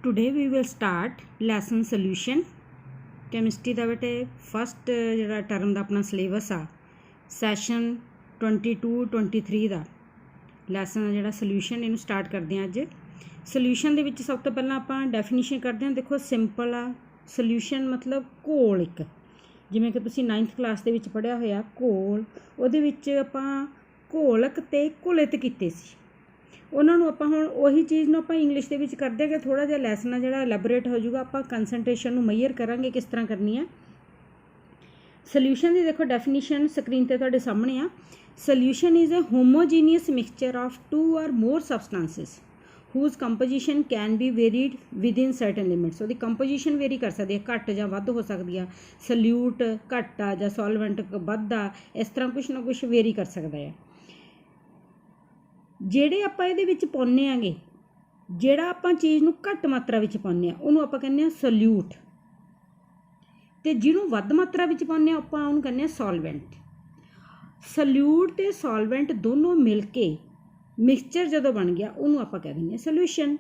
Today we will start lesson solution. Chemistry ਦਾ ਬੇਟੇ first ਜਿਹੜਾ term ਦਾ ਆਪਣਾ ਸਿਲੇਬਸ ਆ ਸੈਸ਼ਨ 22-23 ਦਾ ਲੈਸਨ ਆ ਜਿਹੜਾ ਸੋਲਿਊਸ਼ਨ, ਇਹਨੂੰ ਸਟਾਰਟ ਕਰਦੇ ਹਾਂ ਅੱਜ। ਸੋਲਿਊਸ਼ਨ ਦੇ ਵਿੱਚ ਸਭ ਤੋਂ ਪਹਿਲਾਂ ਆਪਾਂ ਡੈਫੀਨੇਸ਼ਨ ਕਰਦੇ ਹਾਂ। ਦੇਖੋ ਸਿੰਪਲ ਆ, ਸੋਲਿਊਸ਼ਨ ਮਤਲਬ ਘੋਲ ਇੱਕ, ਜਿਵੇਂ ਕਿ ਤੁਸੀਂ 9th ਕਲਾਸ ਦੇ ਵਿੱਚ ਪੜ੍ਹਿਆ ਹੋਇਆ ਘੋਲ, ਉਹਦੇ ਵਿੱਚ ਆਪਾਂ ਘੋਲਕ ਅਤੇ ਘੁਲਿਤ ਕੀਤੇ ਸੀ। ਉਹਨਾਂ ਨੂੰ ਆਪਾਂ ਹੁਣ ਉਹੀ ਚੀਜ਼ ਨੂੰ ਆਪਾਂ ਇੰਗਲਿਸ਼ ਦੇ ਵਿੱਚ ਕਰਦੇ ਹਾਂ ਕਿ ਥੋੜ੍ਹਾ ਜਿਹਾ ਲੈਸਨ ਆ ਜਿਹੜਾ ਐਲੈਬੋਰੇਟ ਹੋ ਜਾਊਗਾ। ਆਪਾਂ ਕੰਸਨਟ੍ਰੇਸ਼ਨ ਨੂੰ ਮੇਜਰ ਕਰਾਂਗੇ ਕਿਸ ਤਰ੍ਹਾਂ ਕਰਨੀ ਆ। ਸੋਲਿਊਸ਼ਨ ਦੀ ਦੇਖੋ ਡੈਫੀਨੇਸ਼ਨ ਸਕਰੀਨ 'ਤੇ ਤੁਹਾਡੇ ਸਾਹਮਣੇ ਆ। Solution is a homogeneous mixture of 2 or more substances whose composition can be varied within certain limits। ਉਹਦੀ ਕੰਪੋਜੀਸ਼ਨ ਵੇਰੀ ਕਰ ਸਕਦੀ ਹੈ, ਘੱਟ ਜਾਂ ਵੱਧ ਹੋ ਸਕਦੀ ਆ। ਸਲਿਊਟ ਘੱਟ ਆ ਜਾਂ ਸੋਲਵੈਂਟ ਵੱਧ ਆ, ਇਸ ਤਰ੍ਹਾਂ ਕੁਛ ਨਾ ਕੁਛ ਵੇਰੀ ਕਰ ਸਕਦਾ ਹੈ। ਜਿਹੜੇ ਆਪਾਂ ਇਹਦੇ ਵਿੱਚ ਪਾਉਂਦੇ ਆਂਗੇ, ਜਿਹੜਾ ਆਪਾਂ ਚੀਜ਼ ਨੂੰ ਘੱਟ ਮਾਤਰਾ ਵਿੱਚ ਪਾਉਂਦੇ ਹਾਂ ਉਹਨੂੰ ਆਪਾਂ ਕਹਿੰਦੇ ਹਾਂ ਸੋਲਿਊਟ, ਅਤੇ ਜਿਹਨੂੰ ਵੱਧ ਮਾਤਰਾ ਵਿੱਚ ਪਾਉਂਦੇ ਹਾਂ ਆਪਾਂ ਉਹਨੂੰ ਕਹਿੰਦੇ ਹਾਂ ਸੋਲਵੈਂਟ। ਸੋਲਿਊਟ ਅਤੇ ਸੋਲਵੈਂਟ ਦੋਨੋਂ ਮਿਲ ਕੇ ਮਿਕਸਚਰ ਜਦੋਂ ਬਣ ਗਿਆ ਉਹਨੂੰ ਆਪਾਂ ਕਹਿ ਦਿੰਦੇ ਹਾਂ ਸੋਲਿਊਸ਼ਨ।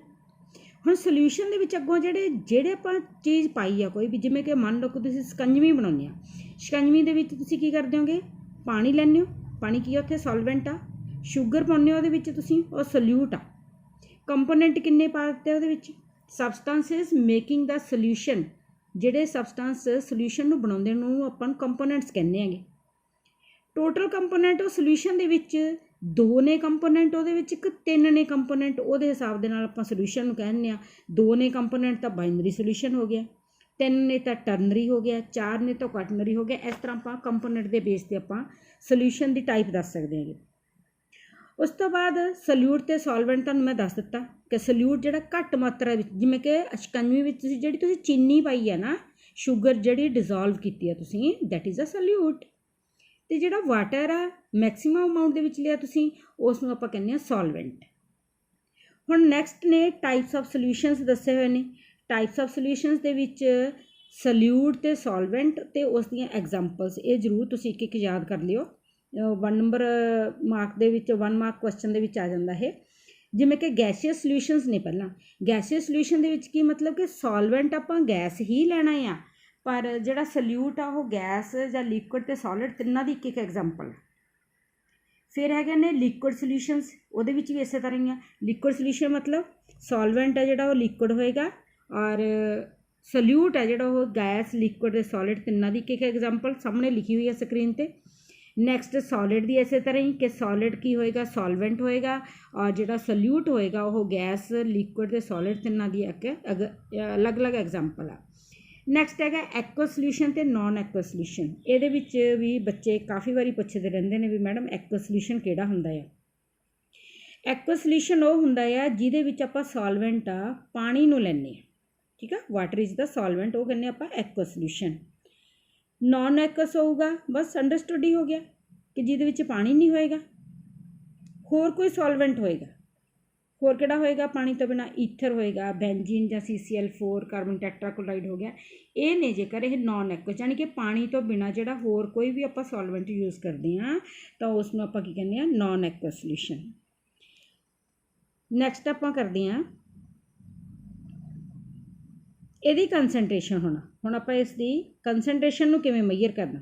ਹੁਣ ਸੋਲਿਊਸ਼ਨ ਦੇ ਵਿੱਚ ਅੱਗੋਂ ਜਿਹੜੇ ਆਪਾਂ ਚੀਜ਼ ਪਾਈ ਆ ਕੋਈ ਵੀ, ਜਿਵੇਂ ਕਿ ਮੰਨ ਲਓ ਕਿ ਤੁਸੀਂ ਸ਼ਿਕੰਜਵੀ ਬਣਾਉਂਦੇ ਆ, ਸ਼ਿਕੰਜਵੀ ਦੇ ਵਿੱਚ ਤੁਸੀਂ ਕੀ ਕਰਦੇ ਹੋਗੇ, ਪਾਣੀ ਲੈਂਦੇ ਹੋ, ਪਾਣੀ ਕੀ ਆ ਉੱਥੇ ਸੋਲਵੈਂਟ ਆ। ਸ਼ੂਗਰ ਪਾਉਂਦੇ ਹੋ ਉਹਦੇ ਵਿੱਚ ਤੁਸੀਂ, ਉਹ ਸੋਲਿਊਟ ਆ। ਕੰਪੋਨੈਂਟ ਕਿੰਨੇ ਪਾ ਦਿੱਤੇ ਉਹਦੇ ਵਿੱਚ, ਸਬਸਟੈਂਸਿਸ ਮੇਕਿੰਗ ਦਾ ਸੋਲਿਊਸ਼ਨ, ਜਿਹੜੇ ਸਬਸਟੈਂਸ ਸੋਲਿਊਸ਼ਨ ਨੂੰ ਬਣਾਉਂਦੇ ਨੂੰ ਆਪਾਂ ਨੂੰ ਕੰਪੋਨੈਂਟਸ ਕਹਿੰਦੇ ਹੈਗੇ। ਟੋਟਲ ਕੰਪੋਨੈਂਟ ਉਹ ਸੋਲਿਊਸ਼ਨ ਦੇ ਵਿੱਚ 2 ਨੇ ਕੰਪੋਨੈਂਟ, ਉਹਦੇ ਵਿੱਚ ਇੱਕ 3 ਨੇ ਕੰਪੋਨੈਂਟ, ਉਹਦੇ ਹਿਸਾਬ ਦੇ ਨਾਲ ਆਪਾਂ ਸੋਲਿਊਸ਼ਨ ਨੂੰ ਕਹਿੰਦੇ ਹਾਂ। 2 ਨੇ ਕੰਪੋਨੈਂਟ ਤਾਂ ਬਾਈਨਰੀ ਸੋਲਿਊਸ਼ਨ ਹੋ ਗਿਆ, 3 ਨੇ ਤਾਂ ਟਰਨਰੀ ਹੋ ਗਿਆ, 4 ਨੇ ਤਾਂ ਕੁਆਟਰਨਰੀ ਹੋ ਗਿਆ। ਇਸ ਤਰ੍ਹਾਂ ਆਪਾਂ ਕੰਪੋਨੈਂਟ ਦੇ ਬੇਸ 'ਤੇ ਆਪਾਂ ਸੋਲਿਊਸ਼ਨ ਦੀ ਟਾਈਪ ਦੱਸ ਸਕਦੇ ਹੈਗੇ। ਉਸ ਤੋਂ ਬਾਅਦ ਸੋਲਿਊਟ ਅਤੇ ਸੋਲਵੈਂਟ ਤੁਹਾਨੂੰ ਮੈਂ ਦੱਸ ਦਿੱਤਾ ਕਿ ਸੋਲਿਊਟ ਜਿਹੜਾ ਘੱਟ ਮਾਤਰਾ ਵਿੱਚ, ਜਿਵੇਂ ਕਿ ਸ਼ਿਕੰਜਵੀ ਵਿੱਚ ਜਿਹੜੀ ਤੁਸੀਂ ਚੀਨੀ ਪਾਈ ਹੈ ਨਾ, ਸ਼ੂਗਰ ਜਿਹੜੀ ਡਿਜ਼ੋਲਵ ਕੀਤੀ ਹੈ ਤੁਸੀਂ, ਦੈਟ ਇਜ਼ ਅ ਸੋਲਿਊਟ। ਅਤੇ ਜਿਹੜਾ ਵਾਟਰ ਆ ਮੈਕਸੀਮਮ ਅਮਾਊਂਟ ਦੇ ਵਿੱਚ ਲਿਆ ਤੁਸੀਂ, ਉਸ ਨੂੰ ਆਪਾਂ ਕਹਿੰਦੇ ਹਾਂ ਸੋਲਵੈਂਟ। ਹੁਣ ਨੈਕਸਟ ਨੇ ਟਾਈਪਸ ਆਫ ਸੋਲਿਊਸ਼ਨਸ ਦੱਸੇ ਹੋਏ ਨੇ। ਟਾਈਪਸ ਆਫ ਸੋਲਿਊਸ਼ਨਸ ਦੇ ਵਿੱਚ ਸੋਲਿਊਟ ਅਤੇ ਸੋਲਵੈਂਟ ਅਤੇ ਉਸ ਦੀਆਂ ਐਗਜ਼ਾਮਪਲਸ, ਇਹ ਜ਼ਰੂਰ ਤੁਸੀਂ ਇੱਕ ਯਾਦ ਕਰ ਲਿਓ। 1 ਨੰਬਰ ਮਾਰਕ ਦੇ ਵਿੱਚ 1 ਮਾਰਕ ਕੁਐਸਚਨ ਦੇ ਵਿੱਚ ਆ ਜਾਂਦਾ ਇਹ। ਜਿਵੇਂ ਕਿ ਗੈਸੀਅਸ ਸੋਲਿਊਸ਼ਨਸ ਨੇ। ਪਹਿਲਾਂ ਗੈਸੀਅਸ ਸੋਲਿਊਸ਼ਨ ਦੇ ਵਿੱਚ ਕੀ ਮਤਲਬ ਕਿ ਸੋਲਵੈਂਟ ਆਪਾਂ ਗੈਸ ਹੀ ਲੈਣਾ ਆ, ਪਰ ਜਿਹੜਾ ਸੋਲਿਊਟ ਆ ਉਹ ਗੈਸ ਜਾਂ ਲਿਕੁਇਡ ਅਤੇ ਸੋਲਿਡ ਤਿੰਨਾਂ ਦੀ ਇੱਕ ਐਗਜ਼ਾਮਪਲ। ਫਿਰ ਹੈਗੇ ਨੇ ਲਿਕੁਇਡ ਸੋਲਿਊਸ਼ਨਸ, ਉਹਦੇ ਵਿੱਚ ਵੀ ਇਸੇ ਤਰ੍ਹਾਂ ਹੀ ਆ। ਲਿਕੁਇਡ ਸੋਲਿਊਸ਼ਨ ਮਤਲਬ ਸੋਲਵੈਂਟ ਹੈ ਜਿਹੜਾ ਉਹ ਲਿਕੁਇਡ ਹੋਏਗਾ, ਔਰ ਸੋਲਿਊਟ ਹੈ ਜਿਹੜਾ ਉਹ ਗੈਸ, ਲਿਕੁਇਡ ਅਤੇ ਸੋਲਿਡ ਤਿੰਨਾਂ ਦੀ ਇੱਕ ਐਗਜ਼ਾਮਪਲ ਸਾਹਮਣੇ ਲਿਖੀ ਹੋਈ ਹੈ ਸਕਰੀਨ 'ਤੇ। ਨੈਕਸਟ ਸੋਲਿਡ ਦੀ ਇਸੇ ਤਰ੍ਹਾਂ ਹੀ ਕਿ ਸੋਲਿਡ ਕੀ ਹੋਏਗਾ, ਸੋਲਵੈਂਟ ਹੋਏਗਾ, ਔਰ ਜਿਹੜਾ ਸੋਲਿਊਟ ਹੋਏਗਾ ਉਹ ਗੈਸ, ਲਿਕੁਇਡ ਅਤੇ ਸੋਲਿਡ ਤਿੰਨਾਂ ਦੀ ਇੱਕ ਅਲੱਗ-ਅਲੱਗ ਐਗਜ਼ਾਮਪਲ ਆ। ਨੈਕਸਟ ਹੈਗਾ ਐਕੁਅਸ ਸੋਲਿਊਸ਼ਨ ਅਤੇ ਨੋਨ ਐਕੁਅਸ ਸੋਲਿਊਸ਼ਨ। ਇਹਦੇ ਵਿੱਚ ਵੀ ਬੱਚੇ ਕਾਫੀ ਵਾਰੀ ਪੁੱਛਦੇ ਰਹਿੰਦੇ ਨੇ ਵੀ ਮੈਡਮ ਐਕੁਅਸ ਸੋਲਿਊਸ਼ਨ ਕਿਹੜਾ ਹੁੰਦਾ ਆ। ਐਕੁਅਸ ਸੋਲਿਊਸ਼ਨ ਉਹ ਹੁੰਦਾ ਆ ਜਿਹਦੇ ਵਿੱਚ ਆਪਾਂ ਸੋਲਵੈਂਟ ਆ ਪਾਣੀ ਨੂੰ ਲੈਂਦੇ ਹਾਂ, ਠੀਕ ਆ, ਵਾਟਰ ਇਜ਼ ਦਾ ਸੋਲਵੈਂਟ, ਉਹ ਕਹਿੰਦੇ ਆਪਾਂ ਐਕੁਅਸ ਸੋਲਿਊਸ਼ਨ। ਨੋਨ ਐਕੁਅਸ ਹੋਊਗਾ, ਬਸ ਅੰਡਰਸਟੂਡ ਹੀ ਹੋ ਗਿਆ ਕਿ ਜਿਹਦੇ ਵਿੱਚ ਪਾਣੀ ਨਹੀਂ ਹੋਏਗਾ, ਹੋਰ ਕੋਈ ਸੋਲਵੈਂਟ ਹੋਏਗਾ। ਹੋਰ ਕਿਹੜਾ ਹੋਏਗਾ ਪਾਣੀ ਤੋਂ ਬਿਨਾਂ, ਈਥਰ ਹੋਏਗਾ, ਬੈਂਜੀਨ ਜਾਂ CCl4, ਕਾਰਬਨ ਟੈਟਰਾਕਲੋਰਾਈਡ ਹੋ ਗਿਆ। ਇਹ ਨੇ ਜੇਕਰ ਇਹ ਨੋਨ ਐਕੁਅਸ, ਯਾਨੀ ਕਿ ਪਾਣੀ ਤੋਂ ਬਿਨਾਂ ਜਿਹੜਾ ਹੋਰ ਕੋਈ ਵੀ ਆਪਾਂ ਸੋਲਵੈਂਟ ਯੂਜ਼ ਕਰਦੇ ਹਾਂ ਤਾਂ ਉਸ ਨੂੰ ਆਪਾਂ ਕੀ ਕਹਿੰਦੇ ਹਾਂ, ਨੋਨ ਐਕੁਅਸ ਸੋਲਿਊਸ਼ਨ। ਨੈਕਸਟ ਆਪਾਂ ਕਰਦੇ ਹਾਂ ਇਹਦੀ ਕੰਸਨਟ੍ਰੇਸ਼ਨ। ਹੁਣ ਆਪਾਂ ਇਸ ਦੀ ਕੰਸਨਟ੍ਰੇਸ਼ਨ ਨੂੰ ਕਿਵੇਂ ਮੇਜਰ ਕਰਨਾ।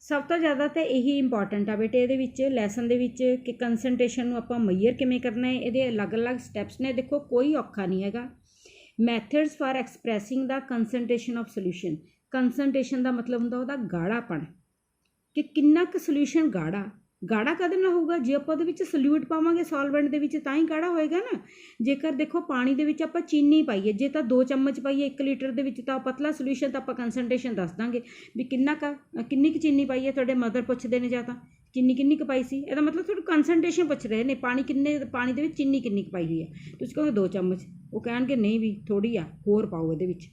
ਸਭ ਤੋਂ ਜ਼ਿਆਦਾ ਤਾਂ ਇਹੀ ਇੰਪੋਰਟੈਂਟ ਆ ਬੇਟੇ ਇਹਦੇ ਵਿੱਚ, ਲੈਸਨ ਦੇ ਵਿੱਚ, ਕਿ ਕੰਸਨਟ੍ਰੇਸ਼ਨ ਨੂੰ ਆਪਾਂ ਮੇਜਰ ਕਿਵੇਂ ਕਰਨਾ ਹੈ। ਇਹਦੇ ਅਲੱਗ-ਅਲੱਗ ਸਟੈਪਸ ਨੇ। ਦੇਖੋ ਕੋਈ ਔਖਾ ਨਹੀਂ ਹੈਗਾ। Methods for expressing the concentration of solution. Concentration ਦਾ ਮਤਲਬ ਹੁੰਦਾ ਉਹਦਾ ਗਾੜਾਪਣ, ਕਿ ਕਿੰਨਾ ਕੁ ਸੋਲਿਊਸ਼ਨ ਗਾੜਾ ਕਦੇ ਨਾ ਹੋਊਗਾ। ਜੇ ਆਪਾਂ ਉਹਦੇ ਵਿੱਚ ਸੋਲਿਊਟ ਪਾਵਾਂਗੇ ਸੋਲਵੈਂਟ ਦੇ ਵਿੱਚ ਤਾਂ ਹੀ ਗਾੜਾ ਹੋਏਗਾ ਨਾ। ਜੇਕਰ ਦੇਖੋ ਪਾਣੀ ਦੇ ਵਿੱਚ ਆਪਾਂ ਚੀਨੀ ਪਾਈਏ, ਜੇ ਤਾਂ 2 ਚਮਚ ਪਾਈਏ 1 ਲੀਟਰ ਦੇ ਵਿੱਚ ਤਾਂ ਪਤਲਾ ਸੋਲਿਊਸ਼ਨ, ਤਾਂ ਆਪਾਂ ਕੰਸਨਟ੍ਰੇਸ਼ਨ ਦੱਸ ਦਾਂਗੇ ਵੀ ਕਿੰਨੀ ਕੁ ਚੀਨੀ ਪਾਈ ਹੈ। ਤੁਹਾਡੇ ਮਦਰ ਪੁੱਛਦੇ ਨੇ ਜਾਂ ਤਾਂ ਕਿੰਨੀ ਕੁ ਪਾਈ ਸੀ, ਇਹਦਾ ਮਤਲਬ ਤੁਹਾਨੂੰ ਕੰਸਨਟ੍ਰੇਸ਼ਨ ਪੁੱਛ ਰਹੇ ਨੇ, ਪਾਣੀ ਦੇ ਵਿੱਚ ਚੀਨੀ ਕਿੰਨੀ ਕੁ ਪਾਈ ਹੋਈ ਹੈ। ਤੁਸੀਂ ਕਹੋਗੇ 2 ਚਮਚ, ਉਹ ਕਹਿਣਗੇ ਨਹੀਂ ਵੀ ਥੋੜ੍ਹੀ ਆ, ਹੋਰ ਪਾਓ ਇਹਦੇ ਵਿੱਚ,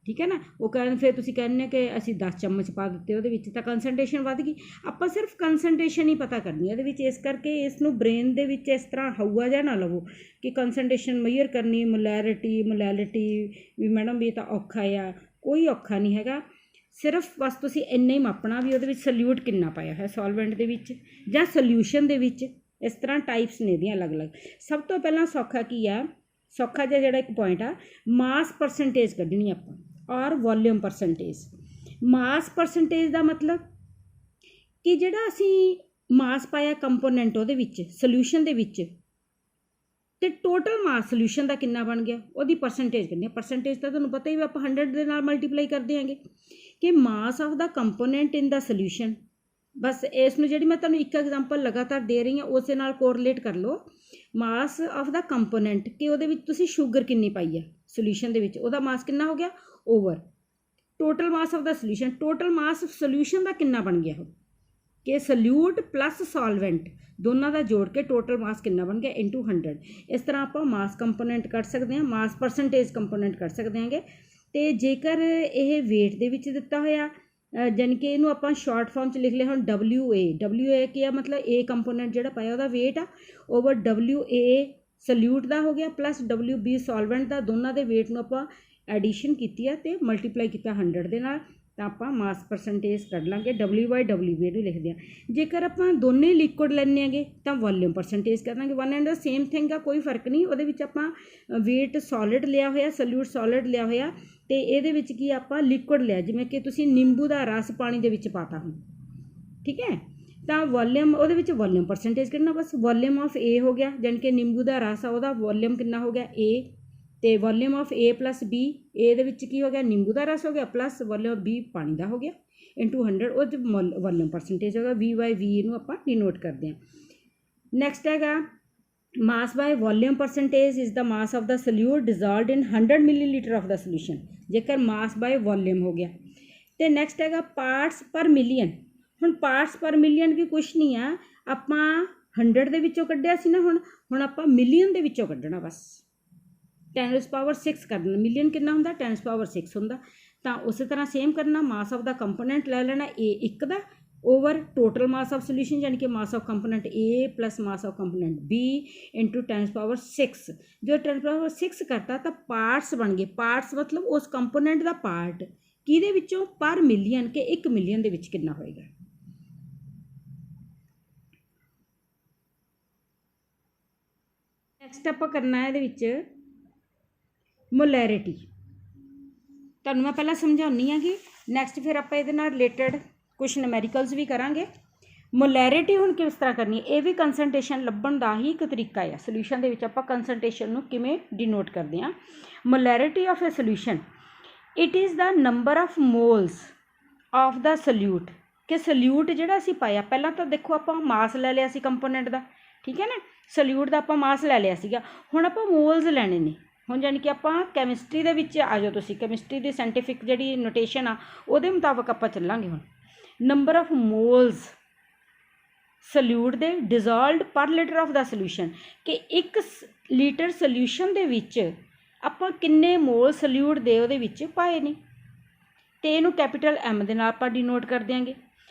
ਠੀਕ ਹੈ ਨਾ। ਉਹ ਕਹਿਣ ਫਿਰ ਤੁਸੀਂ ਕਹਿੰਦੇ ਕਿ ਅਸੀਂ 10 ਚਮਚ ਪਾ ਦਿੱਤੇ ਉਹਦੇ ਵਿੱਚ, ਤਾਂ ਕੰਸਨਟ੍ਰੇਸ਼ਨ ਵੱਧ ਗਈ। ਆਪਾਂ ਸਿਰਫ ਕੰਸਨਟ੍ਰੇਸ਼ਨ ਹੀ ਪਤਾ ਕਰਨੀ ਹੈ ਇਹਦੇ ਵਿੱਚ। ਇਸ ਕਰਕੇ ਇਸ ਨੂੰ ਬ੍ਰੇਨ ਦੇ ਵਿੱਚ ਇਸ ਤਰ੍ਹਾਂ ਹਊਆ ਜਿਹਾ ਨਾ ਲਵੋ ਕਿ ਕੰਸਨਟ੍ਰੇਸ਼ਨ ਮੇਜਰ ਕਰਨੀ, ਮੋਲੈਰਿਟੀ ਵੀ ਮੈਡਮ ਵੀ ਇਹ ਤਾਂ ਔਖਾ ਆ। ਕੋਈ ਔਖਾ ਨਹੀਂ ਹੈਗਾ। ਸਿਰਫ ਬਸ ਤੁਸੀਂ ਇੰਨਾ ਹੀ ਮਾਪਣਾ ਵੀ ਉਹਦੇ ਵਿੱਚ ਸੋਲਿਊਟ ਕਿੰਨਾ ਪਾਇਆ ਹੋਇਆ ਸੋਲਵੈਂਟ ਦੇ ਵਿੱਚ ਜਾਂ ਸੋਲਿਊਸ਼ਨ ਦੇ ਵਿੱਚ। ਇਸ ਤਰ੍ਹਾਂ ਟਾਈਪਸ ਨੇ ਇਹਦੀਆਂ ਅਲੱਗ ਅਲੱਗ। ਸਭ ਤੋਂ ਪਹਿਲਾਂ ਸੌਖਾ ਕੀ ਆ, ਸੌਖਾ ਜਿਹਾ ਜਿਹੜਾ ਇੱਕ ਪੁਆਇੰਟ ਆ, ਮਾਸ ਪਰਸੈਂਟੇਜ ਕੱਢਣੀ ਆਪਾਂ ਔਰ ਵੋਲਿਊਮ ਪਰਸੈਂਟੇਜ। ਮਾਸ ਪਰਸੈਂਟੇਜ ਦਾ ਮਤਲਬ ਕਿ ਜਿਹੜਾ ਅਸੀਂ ਮਾਸ ਪਾਇਆ ਕੰਪੋਨੈਂਟ ਉਹਦੇ ਵਿੱਚ ਸੋਲਿਊਸ਼ਨ ਦੇ ਵਿੱਚ, ਤੇ ਟੋਟਲ ਮਾਸ ਸੋਲਿਊਸ਼ਨ ਦਾ ਕਿੰਨਾ ਬਣ ਗਿਆ ਉਹਦੀ ਪਰਸੈਂਟੇਜ ਕਿੰਨੀ ਹੈ। ਪਰਸੈਂਟੇਜ ਤਾਂ ਤੁਹਾਨੂੰ ਪਤਾ ਹੀ ਵੀ ਆਪਾਂ 100 ਦੇ ਨਾਲ ਮਲਟੀਪਲਾਈ ਕਰਦੇ ਆਂਗੇ ਕਿ mass of the component in the solution. ਬਸ ਇਸ ਨੂੰ ਜਿਹੜੀ ਮੈਂ ਤੁਹਾਨੂੰ ਇੱਕ ਐਗਜ਼ਾਮਪਲ ਲਗਾਤਾਰ ਦੇ ਰਹੀ ਹਾਂ ਉਸੇ ਨਾਲ ਕੋਰਿਲੇਟ ਕਰ ਲਓ। ਮਾਸ ਆਫ ਦਾ ਕੰਪੋਨੈਂਟ ਕਿ ਉਹਦੇ ਵਿੱਚ ਤੁਸੀਂ ਸ਼ੂਗਰ ਕਿੰਨੀ ਪਾਈ ਹੈ ਸੋਲਿਊਸ਼ਨ ਦੇ ਵਿੱਚ, ਉਹਦਾ ਮਾਸ ਕਿੰਨਾ ਹੋ ਗਿਆ over total mass of the solution. Total mass solution ਦਾ ਕਿੰਨਾ ਬਣ ਗਿਆ ਉਹ ਕਿ ਸੋਲਿਊਟ ਪਲੱਸ ਸੋਲਵੈਂਟ ਦੋਨਾਂ ਦਾ ਜੋੜ ਕੇ ਟੋਟਲ ਮਾਸ ਕਿੰਨਾ ਬਣ ਗਿਆ ਇਨਟੂ 100। ਇਸ ਤਰ੍ਹਾਂ ਆਪਾਂ ਮਾਸ ਕੰਪੋਨੈਂਟ ਕੱਢ ਸਕਦੇ ਹਾਂ, ਮਾਸ ਪਰਸੈਂਟੇਜ ਕੰਪੋਨੈਂਟ ਕੱਢ ਸਕਦੇ ਹਾਂਗੇ। ਅਤੇ ਜੇਕਰ ਇਹ ਵੇਟ ਦੇ ਵਿੱਚ ਦਿੱਤਾ ਹੋਇਆ ਜਾਣੀ ਕਿ ਇਹਨੂੰ ਆਪਾਂ ਸ਼ਾਰਟ ਫਾਰਮ 'ਚ ਲਿਖ ਲਿਆ ਹੁਣ WA ਕੀ ਆ ਮਤਲਬ A ਕੰਪੋਨੈਂਟ ਜਿਹੜਾ ਪਾਇਆ ਉਹਦਾ ਵੇਟ ਆ ਓਵਰ WA ਸੋਲਿਊਟ ਦਾ ਹੋ ਗਿਆ ਪਲੱਸ WB ਸੋਲਵੈਂਟ ਦਾ, ਦੋਨਾਂ ਦੇ ਵੇਟ ਨੂੰ ਆਪਾਂ ਐਡੀਸ਼ਨ ਕੀਤੀ ਆ ਅਤੇ ਮਲਟੀਪਲਾਈ ਕੀਤਾ 100 ਦੇ ਨਾਲ, ਤਾਂ ਆਪਾਂ ਮਾਸ ਪਰਸੈਂਟੇਜ ਕੱਢ ਲਾਂਗੇ W/WB ਨੂੰ ਲਿਖਦੇ ਹਾਂ। ਜੇਕਰ ਆਪਾਂ ਦੋਨੇ ਲਿਕੁਇਡ ਲੈਂਦੇ ਹੈਗੇ ਤਾਂ ਵੋਲਿਊਮ ਪਰਸੈਂਟੇਜ ਕਰਾਂਗੇ। One and the same thing ਆ, ਕੋਈ ਫਰਕ ਨਹੀਂ। ਉਹਦੇ ਵਿੱਚ ਆਪਾਂ ਵੇਟ ਸੋਲਿਡ ਲਿਆ ਹੋਇਆ, ਸੋਲਿਊਟ ਸੋਲਿਡ ਲਿਆ ਹੋਇਆ, ਅਤੇ ਇਹਦੇ ਵਿੱਚ ਕੀ ਆਪਾਂ ਲਿਕੁਇਡ ਲਿਆ, ਜਿਵੇਂ ਕਿ ਤੁਸੀਂ ਨਿੰਬੂ ਦਾ ਰਸ ਪਾਣੀ ਦੇ ਵਿੱਚ ਪਾਤਾ ਹੁਣ, ਠੀਕ ਹੈ। ਤਾਂ ਵੋਲਿਊਮ ਉਹਦੇ ਵਿੱਚ ਵੋਲਿਊਮ ਪਰਸੈਂਟੇਜ ਕੱਢਣਾ, ਬਸ ਵੋਲਿਊਮ ਆਫ A ਹੋ ਗਿਆ, ਜਾਣੀ ਕਿ ਨਿੰਬੂ ਦਾ ਰਸ ਆ ਉਹਦਾ ਵੋਲਿਊਮ ਕਿੰਨਾ ਹੋ ਗਿਆ A, ਅਤੇ volume of A plus B, A ਦੇ ਵਿੱਚ ਕੀ ਹੋ ਗਿਆ ਨਿੰਬੂ ਦਾ ਰਸ ਹੋ ਗਿਆ ਪਲੱਸ ਵੋਲਿਊਮ B ਪਾਣੀ ਦਾ ਹੋ ਗਿਆ ਇਨਟੂ 100, ਉਹ 'ਚ ਵੋਲਿਊਮ ਪਰਸੈਂਟੇਜ ਹੋਗਾ V/V, ਇਹਨੂੰ ਆਪਾਂ ਡਿਨੋਟ ਕਰਦੇ ਹਾਂ। ਨੈਕਸਟ ਹੈਗਾ mass by volume percentage is the mass of the solute dissolved in 100 millilitre of the solution, ਜੇਕਰ ਮਾਸ ਬਾਏ ਵੋਲਿਊਮ ਹੋ ਗਿਆ। ਅਤੇ ਨੈਕਸਟ ਹੈਗਾ ਪਾਰਟਸ ਪਰ ਮਿਲੀਅਨ। ਹੁਣ ਪਾਰਟਸ ਪਰ ਮਿਲੀਅਨ ਵੀ ਕੁਛ ਨਹੀਂ ਆ, ਆਪਾਂ 100 ਦੇ ਵਿੱਚੋਂ ਕੱਢਿਆ ਸੀ ਨਾ, ਹੁਣ ਆਪਾਂ ਮਿਲੀਅਨ ਦੇ ਵਿੱਚੋਂ ਕੱਢਣਾ, ਬਸ 10⁶ ਕਰਨਾ। ਮਿਲੀਅਨ ਕਿੰਨਾ ਹੁੰਦਾ 10⁶ ਹੁੰਦਾ। ਤਾਂ ਉਸੇ ਤਰ੍ਹਾਂ ਸੇਮ ਕਰਨਾ, ਮਾਸ ਆਫ ਦਾ ਕੰਪੋਨੈਂਟ ਲੈ ਲੈਣਾ A1 the over total mass of solution, ਯਾਨੀ ਕਿ mass of component A plus mass of component B into 10⁶। ਜੋ 10⁶ ਕਰਤਾ ਤਾਂ ਪਾਰਟਸ ਬਣ ਗਏ। ਪਾਰਟਸ ਮਤਲਬ ਉਸ ਕੰਪੋਨੈਂਟ ਦਾ ਪਾਰਟ ਕਿਹਦੇ ਵਿੱਚੋਂ ਪਰ ਮਿਲੀਅਨ, ਕਿ 1 ਮਿਲੀਅਨ ਦੇ ਵਿੱਚ ਕਿੰਨਾ ਹੋਏਗਾ। ਨੈਕਸਟ ਆਪਾਂ ਕਰਨਾ ਇਹਦੇ ਵਿੱਚ ਮੋਲੈਰਿਟੀ। ਤੁਹਾਨੂੰ ਮੈਂ ਪਹਿਲਾਂ ਸਮਝਾਉਂਦੀ ਹਾਂ ਕਿ ਨੈਕਸਟ ਫਿਰ ਆਪਾਂ ਇਹਦੇ ਨਾਲ ਰਿਲੇਟਡ ਕੁਛ ਨੂਮੈਰੀਕਲਸ ਵੀ ਕਰਾਂਗੇ। ਮੋਲੈਰਿਟੀ ਹੁਣ ਕਿਸ ਤਰ੍ਹਾਂ ਕਰਨੀ ਹੈ, ਇਹ ਵੀ ਕੰਸਨਟ੍ਰੇਸ਼ਨ ਲੱਭਣ ਦਾ ਹੀ ਇੱਕ ਤਰੀਕਾ ਹੈ। ਸੋਲਿਊਸ਼ਨ ਦੇ ਵਿੱਚ ਆਪਾਂ ਕੰਸਨਟ੍ਰੇਸ਼ਨ ਨੂੰ ਕਿਵੇਂ ਡਿਨੋਟ ਕਰਦੇ ਹਾਂ। Molarity of a solution, it is the number of moles of the solute, ਕਿ ਸੋਲਿਊਟ ਜਿਹੜਾ ਅਸੀਂ ਪਾਇਆ, ਪਹਿਲਾਂ ਤਾਂ ਦੇਖੋ ਆਪਾਂ ਮਾਸ ਲੈ ਲਿਆ ਸੀ ਕੰਪੋਨੈਂਟ ਦਾ, ਠੀਕ ਹੈ ਨਾ, ਸੋਲਿਊਟ ਦਾ ਆਪਾਂ ਮਾਸ ਲੈ ਲਿਆ ਸੀਗਾ। ਹੁਣ ਆਪਾਂ ਮੋਲਸ ਲੈਣੇ ਨੇ। ਹੁਣ ਜਾਣੀ ਕਿ ਆਪਾਂ ਕੈਮਿਸਟਰੀ ਦੇ ਵਿੱਚ ਆ ਜਾਓ, ਤੁਸੀਂ ਕੈਮਿਸਟਰੀ ਦੀ ਸਾਇੰਟੀਫਿਕ ਜਿਹੜੀ ਨੋਟੇਸ਼ਨ ਆ ਉਹਦੇ ਮੁਤਾਬਕ ਆਪਾਂ ਚੱਲਾਂਗੇ। ਹੁਣ ਨੰਬਰ ਆਫ ਮੋਲਸ ਸੋਲਿਊਟ ਦੇ ਡਿਜ਼ੋਲਵਡ ਪਰ ਲੀਟਰ ਆਫ ਦਾ ਸੋਲਿਊਸ਼ਨ, ਕਿ 1 ਲੀਟਰ ਸੋਲਿਊਸ਼ਨ ਦੇ ਵਿੱਚ ਆਪਾਂ ਕਿੰਨੇ ਮੋਲ ਸੋਲਿਊਟ ਦੇ ਉਹਦੇ ਵਿੱਚ ਪਾਏ ਨੇ, ਅਤੇ ਇਹਨੂੰ ਕੈਪੀਟਲ M ਦੇ ਨਾਲ ਆਪਾਂ ਡਿਨੋਟ ਕਰ ਦਿਆਂਗੇ।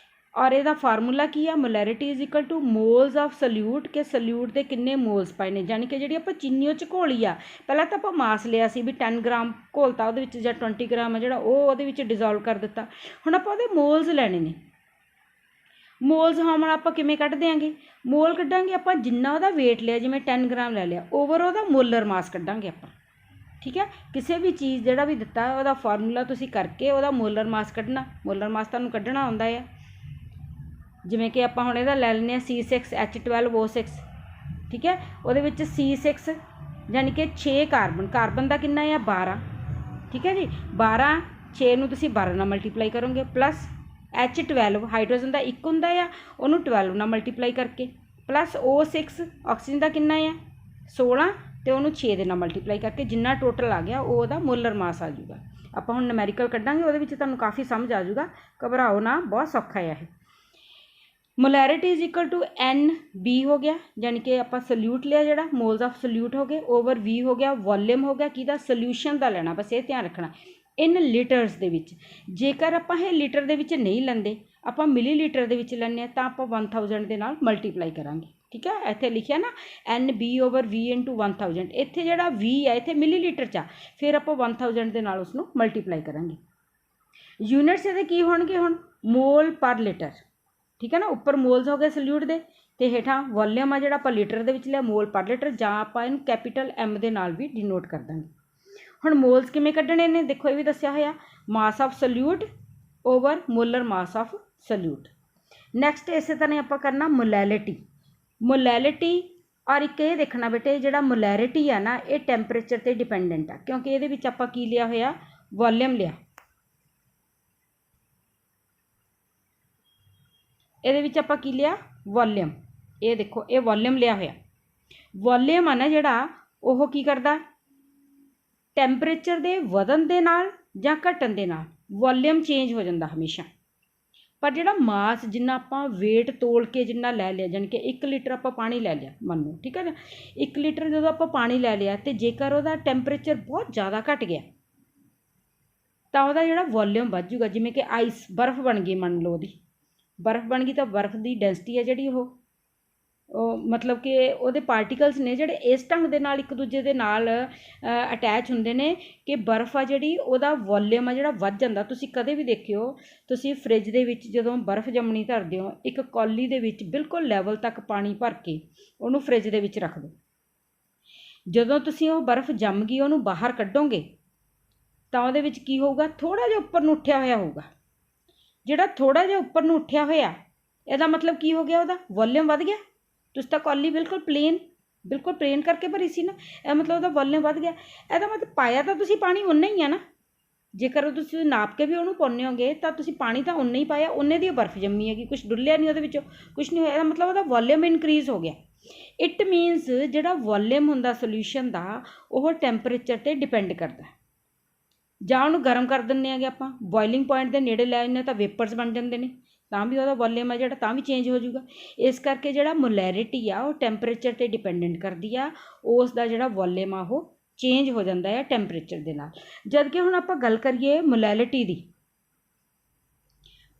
ਔਰ ਇਹਦਾ ਫਾਰਮੂਲਾ ਕੀ ਆ, molarity is equal to moles of solute, ਕਿ ਸੋਲਿਊਟ ਦੇ ਕਿੰਨੇ ਮੋਲਸ ਪਾਏ ਨੇ, ਯਾਨੀ ਕਿ ਜਿਹੜੀ ਆਪਾਂ ਚੀਨੀ ਉਹ 'ਚ ਘੋਲੀ ਆ, ਪਹਿਲਾਂ ਤਾਂ ਆਪਾਂ ਮਾਸ ਲਿਆ ਸੀ ਵੀ 10 ਗ੍ਰਾਮ ਘੋਲਤਾ ਉਹਦੇ ਵਿੱਚ, ਜਾਂ 20 ਗ੍ਰਾਮ ਆ ਜਿਹੜਾ ਉਹ ਉਹਦੇ ਵਿੱਚ ਡਿਜ਼ੋਲਵ ਕਰ ਦਿੱਤਾ। ਹੁਣ ਆਪਾਂ ਉਹਦੇ ਮੋਲਸ ਲੈਣੇ ਨੇ। ਮੋਲਸ ਹੁਣ ਆਪਾਂ ਕਿਵੇਂ ਕੱਢ ਦਿਆਂਗੇ, ਮੋਲ ਕੱਢਾਂਗੇ ਆਪਾਂ ਜਿੰਨਾ ਉਹਦਾ ਵੇਟ ਲਿਆ, ਜਿਵੇਂ 10 ਗ੍ਰਾਮ ਲੈ ਲਿਆ, ਓਵਰ ਉਹਦਾ ਮੋਲਰ ਮਾਸ ਕੱਢਾਂਗੇ ਆਪਾਂ, ਠੀਕ ਹੈ। ਕਿਸੇ ਵੀ ਚੀਜ਼ ਜਿਹੜਾ ਵੀ ਦਿੱਤਾ ਉਹਦਾ ਫਾਰਮੂਲਾ ਤੁਸੀਂ ਕਰਕੇ ਉਹਦਾ ਮੋਲਰ ਮਾਸ ਕੱਢਣਾ। ਮੋਲਰ ਮਾਸ ਤੁਹਾਨੂੰ ਕੱਢਣਾ ਆਉਂਦਾ ਆ, ਜਿਵੇਂ ਕਿ ਆਪਾਂ ਹੁਣ ਇਹਦਾ ਲੈ ਲੈਂਦੇ ਹਾਂ C6H12O6, ਠੀਕ ਹੈ। ਉਹਦੇ ਵਿੱਚ C6 ਯਾਨੀ ਕਿ 6 ਕਾਰਬਨ ਦਾ ਕਿੰਨਾ ਆ 12, ਠੀਕ ਹੈ ਜੀ। 12 6 ਨੂੰ ਤੁਸੀਂ 12 ਨਾਲ ਮਲਟੀਪਲਾਈ ਕਰੋਗੇ, ਪਲੱਸ H12 ਹਾਈਡਰੋਜਨ ਦਾ 1 ਹੁੰਦਾ ਆ, ਉਹਨੂੰ 12 ਨਾਲ ਮਲਟੀਪਲਾਈ ਕਰਕੇ, ਪਲੱਸ O6 ਆਕਸੀਜਨ ਦਾ ਕਿੰਨਾ ਆ 16, ਅਤੇ ਉਹਨੂੰ 6 ਦੇ ਨਾਲ ਮਲਟੀਪਲਾਈ ਕਰਕੇ ਜਿੰਨਾ ਟੋਟਲ ਆ ਗਿਆ ਉਹ ਉਹਦਾ ਮੋਲਰ ਮਾਸ ਆ ਜਾਊਗਾ। ਆਪਾਂ ਹੁਣ ਨੂਮੈਰੀਕਲ ਕੱਢਾਂਗੇ, ਉਹਦੇ ਵਿੱਚ ਤੁਹਾਨੂੰ ਕਾਫੀ ਸਮਝ ਆ ਜਾਊਗਾ, ਘਬਰਾਓ ਨਾ, ਬਹੁਤ ਸੌਖਾ ਹੈ ਇਹ। Molarity is equal to NB ਹੋ ਗਿਆ, ਯਾਨੀ ਕਿ ਆਪਾਂ ਸੋਲਿਊਟ ਲਿਆ ਜਿਹੜਾ, ਮੋਲਸ ਆਫ ਸੋਲਿਊਟ ਹੋ ਗਏ, ਓਵਰ V ਹੋ ਗਿਆ, ਵੋਲਿਊਮ ਹੋ ਗਿਆ ਕਿਹਦਾ ਸੋਲਿਊਸ਼ਨ ਦਾ ਲੈਣਾ, ਬਸ ਇਹ ਧਿਆਨ ਰੱਖਣਾ। ਇਨ ਲੀਟਰਸ ਦੇ ਵਿੱਚ, ਜੇਕਰ ਆਪਾਂ ਇਹ ਲੀਟਰ ਦੇ ਵਿੱਚ ਨਹੀਂ ਲੈਂਦੇ, ਆਪਾਂ ਮਿਲੀ ਲੀਟਰ ਦੇ ਵਿੱਚ ਲੈਂਦੇ ਹਾਂ, ਤਾਂ ਆਪਾਂ 1000 ਦੇ ਨਾਲ ਮਲਟੀਪਲਾਈ ਕਰਾਂਗੇ, ਠੀਕ ਹੈ। ਇੱਥੇ ਲਿਖਿਆ ਨਾ NB ਓਵਰ V ਇੰਟੂ 1000, ਇੱਥੇ ਜਿਹੜਾ V ਹੈ ਇੱਥੇ ਮਿਲੀ ਲੀਟਰ 'ਚ ਆ, ਫਿਰ ਆਪਾਂ 1000 ਦੇ ਨਾਲ ਉਸਨੂੰ ਮਲਟੀਪਲਾਈ ਕਰਾਂਗੇ। यूनिट्स ਇਹਦੇ ਕੀ ਹੋਣਗੇ ਹੁਣ ਮੋਲ ਪਰ ਲੀਟਰ, ठीक है ना। ਉੱਪਰ ਮੋਲਸ ਹੋ ਗਏ ਸੋਲਿਊਟ ਦੇ ਤੇ ਹੇਠਾਂ ਵੋਲਿਊਮ ਆ ਜਿਹੜਾ ਆਪਾਂ ਲੀਟਰ ਦੇ ਵਿੱਚ ਲਿਆ ਮੋਲ ਪਰ ਲੀਟਰ, ਜਾਂ ਆਪਾਂ ਇਹਨੂੰ ਕੈਪੀਟਲ M ਦੇ ਨਾਲ ਵੀ ਡਿਨੋਟ ਕਰ ਦਾਂਗੇ। ਹੁਣ ਮੋਲਸ ਕਿਵੇਂ ਕੱਢਣੇ ਨੇ ਦੇਖੋ, ਇਹ ਵੀ ਦੱਸਿਆ ਹੋਇਆ mass of solute over molar mass of solute. Next ਇਸੇ ਤਰ੍ਹਾਂ ਆਪਾਂ ਕਰਨਾ ਮੋਲੈਲਿਟੀ। ਮੋਲੈਲਿਟੀ ਔਰ ਇੱਕ ਇਹ ਦੇਖਣਾ ਬੇਟੇ ਜਿਹੜਾ ਮੋਲੈਰਿਟੀ ਆ ਨਾ ਇਹ ਟੈਂਪਰੇਚਰ ਤੇ ਡਿਪੈਂਡੈਂਟ ਆ, ਕਿਉਂਕਿ ਇਹਦੇ ਵਿੱਚ ਆਪਾਂ ਕੀ ਲਿਆ ਹੋਇਆ ਵੋਲਿਊਮ ਲਿਆ, ਇਹਦੇ ਵਿੱਚ ਆਪਾਂ ਕੀ ਲਿਆ ਵੋਲਿਊਮ। ਇਹ ਦੇਖੋ ਇਹ ਵੋਲਿਊਮ ਲਿਆ ਹੋਇਆ, ਵੋਲਿਊਮ ਆ ਨਾ ਜਿਹੜਾ ਉਹ ਕੀ ਕਰਦਾ ਟੈਂਪਰੇਚਰ ਦੇ ਵਧਣ ਦੇ ਨਾਲ ਜਾਂ ਘਟਣ ਦੇ ਨਾਲ ਵੋਲਿਊਮ ਚੇਂਜ ਹੋ ਜਾਂਦਾ ਹਮੇਸ਼ਾ। ਪਰ ਜਿਹੜਾ ਮਾਸ ਜਿੰਨਾ ਆਪਾਂ ਵੇਟ ਤੋਲ ਕੇ ਜਿੰਨਾ ਲੈ ਲਿਆ, ਜਾਣੀ ਕਿ 1 ਲੀਟਰ ਆਪਾਂ ਪਾਣੀ ਲੈ ਲਿਆ ਮੰਨ ਲਓ, ਠੀਕ ਹੈ ਨਾ। 1 ਲੀਟਰ ਜਦੋਂ ਆਪਾਂ ਪਾਣੀ ਲੈ ਲਿਆ ਤੇ ਜੇਕਰ ਉਹਦਾ ਟੈਂਪਰੇਚਰ ਬਹੁਤ ਜ਼ਿਆਦਾ ਘਟ ਗਿਆ ਤਾਂ ਉਹਦਾ ਜਿਹੜਾ ਵੋਲਿਊਮ ਵੱਧ ਜੂਗਾ। ਜਿਵੇਂ ਕਿ ਆਈਸ ਬਰਫ਼ ਬਣ ਗਈ ਮੰਨ ਲਓ, ਉਹਦੀ ਬਰਫ਼ ਬਣ ਗਈ ਤਾਂ ਬਰਫ਼ ਦੀ ਡੈਂਸਿਟੀ ਹੈ ਜਿਹੜੀ ਉਹ ਮਤਲਬ ਕਿ ਉਹਦੇ ਪਾਰਟੀਕਲਸ ਨੇ ਜਿਹੜੇ ਇਸ ਢੰਗ ਦੇ ਨਾਲ ਇੱਕ ਦੂਜੇ ਦੇ ਨਾਲ ਅਟੈਚ ਹੁੰਦੇ ਨੇ ਕਿ ਬਰਫ਼ ਆ ਜਿਹੜੀ ਉਹਦਾ ਵੋਲਿਊਮ ਆ ਜਿਹੜਾ ਵੱਧ ਜਾਂਦਾ। ਤੁਸੀਂ ਕਦੇ ਵੀ ਦੇਖਿਓ, ਤੁਸੀਂ ਫਰਿੱਜ ਦੇ ਵਿੱਚ ਜਦੋਂ ਬਰਫ਼ ਜੰਮਣੀ ਧਰਦੇ ਹੋ ਇੱਕ ਕੌਲੀ ਦੇ ਵਿੱਚ ਬਿਲਕੁਲ ਲੈਵਲ ਤੱਕ ਪਾਣੀ ਭਰ ਕੇ ਉਹਨੂੰ ਫਰਿੱਜ ਦੇ ਵਿੱਚ ਰੱਖ ਦਿਓ। ਜਦੋਂ ਤੁਸੀਂ ਉਹ ਬਰਫ਼ ਜੰਮ ਗਈ ਉਹਨੂੰ ਬਾਹਰ ਕੱਢੋਗੇ ਤਾਂ ਉਹਦੇ ਵਿੱਚ ਕੀ ਹੋਊਗਾ ਥੋੜ੍ਹਾ ਜਿਹਾ ਉੱਪਰ ਨੂੰ ਉੱਠਿਆ ਹੋਇਆ ਹੋਊਗਾ। ਜਿਹੜਾ ਥੋੜ੍ਹਾ ਜਿਹਾ ਉੱਪਰ ਨੂੰ ਉੱਠਿਆ ਹੋਇਆ ਇਹਦਾ ਮਤਲਬ ਕੀ ਹੋ ਗਿਆ ਉਹਦਾ ਵੋਲਿਊਮ ਵੱਧ ਗਿਆ। ਤੁਸੀਂ ਤਾਂ ਕੌਲੀ ਬਿਲਕੁਲ ਪਲੇਨ ਕਰਕੇ ਭਰੀ ਸੀ ਨਾ, ਇਹ ਮਤਲਬ ਉਹਦਾ ਵੋਲਿਊਮ ਵੱਧ ਗਿਆ। ਇਹਦਾ ਮਤਲਬ ਪਾਇਆ ਤਾਂ ਤੁਸੀਂ ਪਾਣੀ ਉਨਾ ਹੀ ਆ ਨਾ, ਜੇਕਰ ਤੁਸੀਂ ਨਾਪ ਕੇ ਵੀ ਉਹਨੂੰ ਪਾਉਂਦੇ ਹੋਗੇ ਤਾਂ ਤੁਸੀਂ ਪਾਣੀ ਤਾਂ ਉਨਾ ਹੀ ਪਾਇਆ, ਉਨੇ ਦੀ ਬਰਫ਼ ਜੰਮੀ ਹੈਗੀ, ਕੁਛ ਡੁੱਲਿਆ ਨਹੀਂ ਉਹਦੇ ਵਿੱਚੋਂ, ਕੁਛ ਨਹੀਂ ਹੋਇਆ। ਇਹਦਾ ਮਤਲਬ ਉਹਦਾ ਵੋਲਿਊਮ ਇਨਕਰੀਜ਼ ਹੋ ਗਿਆ। ਇਟ ਮੀਨਸ ਜਿਹੜਾ ਵੋਲਿਊਮ ਹੁੰਦਾ ਸੋਲਿਊਸ਼ਨ ਦਾ ਉਹ ਟੈਂਪਰੇਚਰ 'ਤੇ ਡਿਪੈਂਡ ਕਰਦਾ। ਜਾਂ ਉਹਨੂੰ ਗਰਮ ਕਰ ਦਿੰਦੇ ਹੈਗੇ ਆਪਾਂ, ਬੋਇਲਿੰਗ ਪੁਆਇੰਟ ਦੇ ਨੇੜੇ ਲੈ ਜਾਂਦੇ ਤਾਂ ਵੇਪਰਸ ਬਣ ਜਾਂਦੇ ਨੇ, ਤਾਂ ਵੀ ਉਹਦਾ ਵੋਲਿਊਮ ਹੈ ਜਿਹੜਾ ਤਾਂ ਵੀ ਚੇਂਜ ਹੋ ਜਾਊਗਾ। ਇਸ ਕਰਕੇ ਜਿਹੜਾ ਮੋਲੈਰਿਟੀ ਆ ਉਹ ਟੈਂਪਰੇਚਰ ਤੇ ਡਿਪੈਂਡੈਂਟ ਕਰਦੀ ਆ, ਉਸ ਦਾ ਜਿਹੜਾ ਵੋਲਿਊਮ ਆ ਉਹ ਚੇਂਜ ਹੋ ਜਾਂਦਾ ਹੈ ਟੈਂਪਰੇਚਰ ਦੇ ਨਾਲ। ਜਦ ਕਿ ਹੁਣ ਆਪਾਂ ਗੱਲ ਕਰੀਏ ਮੋਲੈਲਿਟੀ ਦੀ,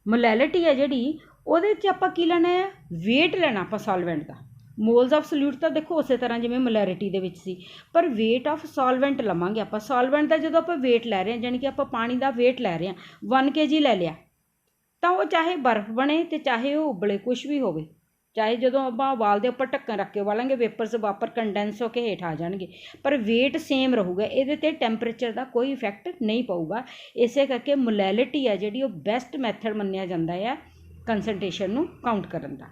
ਮੋਲੈਲਿਟੀ ਹੈ ਜਿਹੜੀ ਉਹਦੇ 'ਚ ਆਪਾਂ ਕੀ ਲੈਣਾ ਹੈ ਵੇਟ ਲੈਣਾ ਆਪਾਂ ਸੋਲਵੈਂਟ ਦਾ। ਮੋਲਸ ਆਫ ਸੋਲਿਊਟ ਤਾਂ ਦੇਖੋ ਉਸੇ ਤਰ੍ਹਾਂ ਜਿਵੇਂ ਮੋਲੈਰਿਟੀ ਦੇ ਵਿੱਚ ਸੀ, ਪਰ ਵੇਟ ਆਫ ਸੋਲਵੈਂਟ ਲਵਾਂਗੇ ਆਪਾਂ। ਸੋਲਵੈਂਟ ਦਾ ਜਦੋਂ ਆਪਾਂ ਵੇਟ ਲੈ ਰਹੇ ਹਾਂ ਜਾਣੀ ਕਿ ਆਪਾਂ ਪਾਣੀ ਦਾ ਵੇਟ ਲੈ ਰਹੇ ਹਾਂ 1 kg ਲੈ ਲਿਆ ਤਾਂ ਉਹ ਚਾਹੇ ਬਰਫ਼ ਬਣੇ ਤੇ ਚਾਹੇ ਉਹ ਉਬਲੇ ਕੁਛ ਵੀ ਹੋਵੇ, ਚਾਹੇ ਜਦੋਂ ਆਪਾਂ ਉਬਾਲ ਦੇ ਉੱਪਰ ਢੱਕਣ ਰੱਖ ਕੇ ਉਬਾਲਾਂਗੇ ਵੇਪਰਸ ਵਾਪਰ ਕੰਡੈਂਸ ਹੋ ਕੇ ਹੇਠ ਆ ਜਾਣਗੇ, ਪਰ ਵੇਟ ਸੇਮ ਰਹੂਗਾ। ਇਹਦੇ 'ਤੇ ਟੈਂਪਰੇਚਰ ਦਾ ਕੋਈ ਇਫੈਕਟ ਨਹੀਂ ਪਊਗਾ। ਇਸੇ ਕਰਕੇ ਮੋਲੈਲਿਟੀ ਆ ਜਿਹੜੀ ਉਹ ਬੈਸਟ ਮੈਥਡ ਮੰਨਿਆ ਜਾਂਦਾ ਹੈ ਕੰਸਨਟ੍ਰੇਸ਼ਨ ਨੂੰ ਕਾਊਂਟ ਕਰਨ ਦਾ।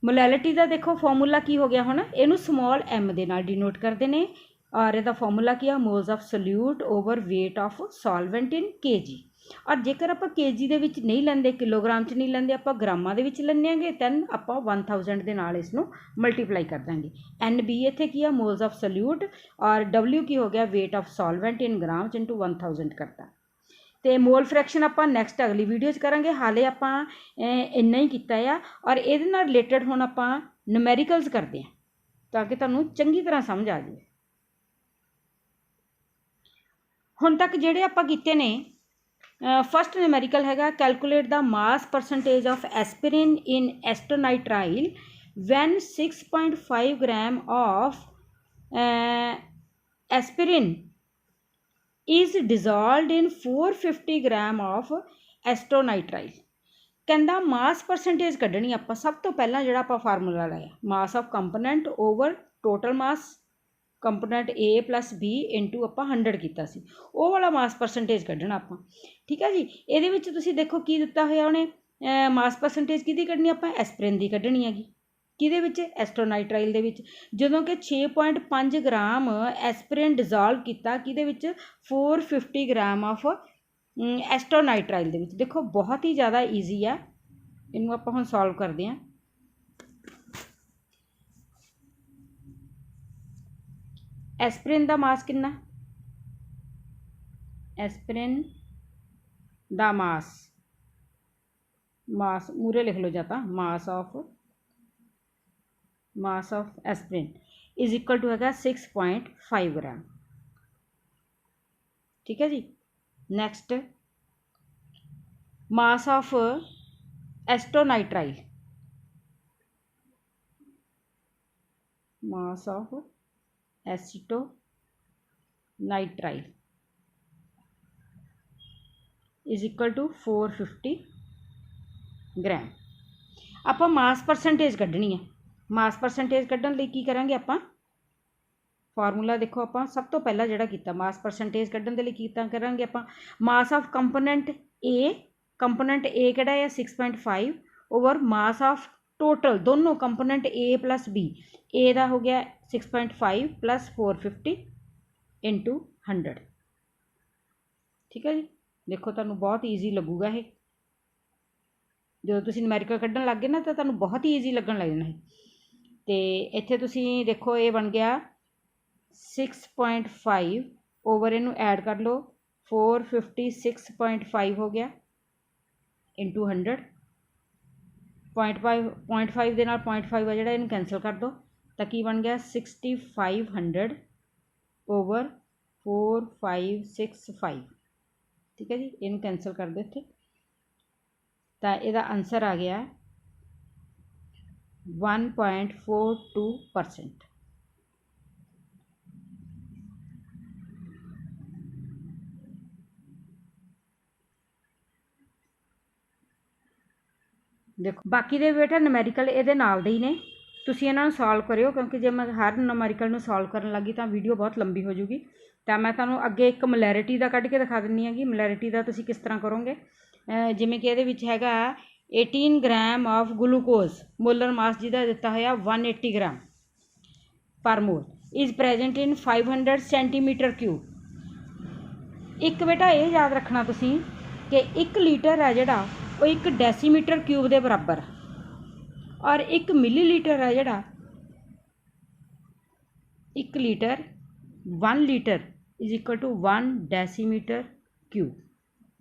ਮੋਲੈਲਿਟੀ ਦਾ ਦੇਖੋ ਫਾਰਮੂਲਾ ਕੀ ਹੋ ਗਿਆ ਹੁਣ, ਇਹਨੂੰ ਸਮਾਲ m ਦੇ ਨਾਲ ਡਿਨੋਟ ਕਰਦੇ ਨੇ ਔਰ ਇਹਦਾ ਫਾਰਮੂਲਾ ਕੀ ਆ moles of solute over weight of solvent in kg। ਔਰ ਜੇਕਰ ਆਪਾਂ kg ਦੇ ਵਿੱਚ ਨਹੀਂ ਲੈਂਦੇ, ਕਿਲੋਗ੍ਰਾਮ 'ਚ ਨਹੀਂ ਲੈਂਦੇ, ਆਪਾਂ ਗ੍ਰਾਮਾਂ ਦੇ ਵਿੱਚ ਲੈਂਦੇ ਆਂਗੇ, ਦੈਨ ਆਪਾਂ 1000 ਦੇ ਨਾਲ ਇਸ ਨੂੰ ਮਲਟੀਪਲਾਈ ਕਰ ਦਾਂਗੇ। NB ਇੱਥੇ ਕੀ ਆ ਮੋਲਸ ਆਫ ਸੋਲਿਊਟ ਔਰ W ਕੀ ਹੋ ਗਿਆ weight of solvent in grams into 1000 ਕਰਤਾ। ਤੇ ਮੋਲ ਫ੍ਰੈਕਸ਼ਨ ਆਪਾਂ ਨੈਕਸਟ ਅਗਲੀ ਵੀਡੀਓ 'ਚ ਕਰਾਂਗੇ। ਹਾਲੇ ਆਪਾਂ ਇੰਨਾ ਹੀ ਕੀਤਾ ਆ ਔਰ ਇਹਦੇ ਨਾਲ ਰਿਲੇਟਡ ਹੁਣ ਆਪਾਂ ਨੂਮੈਰੀਕਲਸ ਕਰਦੇ ਹਾਂ ਤਾਂ ਕਿ ਤੁਹਾਨੂੰ ਚੰਗੀ ਤਰ੍ਹਾਂ ਸਮਝ ਆ ਜਾਵੇ। ਹੁਣ ਤੱਕ ਜਿਹੜੇ ਆਪਾਂ ਕੀਤੇ ਨੇ, ਫਸਟ ਨੂਮੈਰੀਕਲ ਹੈਗਾ calculate the mass percentage of aspirin in acetonitrile when 6.5 gram of aspirin is dissolved in 450 gram of acetonitrile. ਕਹਿੰਦਾ ਮਾਸ ਪਰਸੈਂਟੇਜ ਕੱਢਣੀ ਆਪਾਂ। ਸਭ ਤੋਂ ਪਹਿਲਾਂ ਜਿਹੜਾ ਆਪਾਂ ਫਾਰਮੂਲਾ ਲਾਇਆ ਮਾਸ of component over total mass component A + B into ਆਪਾਂ 100 ਕੀਤਾ ਸੀ, ਉਹ ਵਾਲਾ ਮਾਸ ਪਰਸੈਂਟੇਜ ਕੱਢਣਾ ਆਪਾਂ। ਠੀਕ ਹੈ ਜੀ। ਇਹਦੇ ਵਿੱਚ ਤੁਸੀਂ ਦੇਖੋ ਕੀ ਦਿੱਤਾ ਹੋਇਆ ਉਹਨੇ, ਮਾਸ ਪਰਸੈਂਟੇਜ ਕਿਹਦੀ ਕੱਢਣੀ ਆਪਾਂ ਐਸਪਿਰਿਨ ਦੀ ਕੱਢਣੀ ਹੈਗੀ। ਕਿਹਦੇ ਵਿੱਚ ਐਸਟੋਨਾਈਟ੍ਰਾਈਲ ਦੇ ਵਿੱਚ, ਜਦੋਂ ਕਿ 6.5 ਗ੍ਰਾਮ ਐਸਪਿਰਿਨ ਡਿਜ਼ੋਲਵ ਕੀਤਾ ਕਿਹਦੇ ਵਿੱਚ 450 ਗ੍ਰਾਮ ਆਫ ਐਸਟੋਨਾਈਟ੍ਰਾਈਲ ਦੇ ਵਿੱਚ। ਦੇਖੋ ਬਹੁਤ ਹੀ ਜ਼ਿਆਦਾ ਈਜ਼ੀ ਆ, ਇਹਨੂੰ ਆਪਾਂ ਹੁਣ ਸੋਲਵ ਕਰਦੇ ਹਾਂ। ਐਸਪਿਰਿਨ ਦਾ ਮਾਸ ਕਿੰਨਾ, ਐਸਪਿਰਿਨ ਦਾ ਮਾਸ ਮੂਰੇ ਲਿਖ ਲਓ ਜਾਂ ਤਾਂ mass of aspirin is equal to ਹੈਗਾ 6.5 ਗ੍ਰਾਮ। ਠੀਕ ਹੈ ਜੀ। Next mass of acetonitrile, mass of acetonitrile is equal to 450 gram. ਆਪਾਂ ਮਾਸ परसेंटेज ਕੱਢਣੀ है। मास परसेंटेज ਕੱਢਣ ਲਈ ਕੀ ਕਰਾਂਗੇ ਆਪਾਂ फार्मूला देखो आप सब तो पहला जोड़ा किया मास परसेंटेज कढ़न के लिए किया करांगे आप मास ऑफ कंपोनेंट ए किहड़ा है 6.5 ओवर मास ऑफ टोटल दोनों कंपोनेंट ए प्लस बी ए दा हो गया 6.5 प्लस 450 इंटू 100। ठीक है जी, देखो तुहानूं बहुत ईजी लगूगा ये जो तुसीं न्यूमेरिकल कढ़न लग गए ना तो तुहानूं बहुत ही ईजी लगन लग जाना है। तो इत्थे तुसीं देखो ये बन गया 6.5 ओवर इनू ऐड कर लो 456.5 हो गया इंटू 100 0.5 के नाल 0.5 है जोड़ा इनू कैंसल कर दो तो की बन गया 6500 ओवर 4565। ठीक है जी, इनू कैंसल कर दो इत्थे तो यदा आंसर आ गया 1.42%। देखो बाकी दे बेटा न्यूमेरिकल ये नाल दे ही ने तुसीं इन्हां नूं सॉल्व करियो क्योंकि जे मैं हर न्यूमेरिकल नूं सॉल्व करन लगी तो वीडियो बहुत लंबी हो जूगी। तो मैं तुहानूं अगे एक मलैरिटी का कढ़ के दिखा दिंदी हैगी मलैरिटी का तुसीं किस तरह करोगे। जिवें कि इहदे विच हैगा 18 gram of glucose molar mass जिहदा दिता होया 180 gram per mole is present in 500 centimetre cube. एक बेटा ये याद रखना तुसीं कि 1 लीटर है जिहड़ा वो 1 डेसीमीटर क्यूब के बराबर और 1 मिलीलीटर है जिहड़ा 1 litre 1 litre is equal to 1 decimetre cube.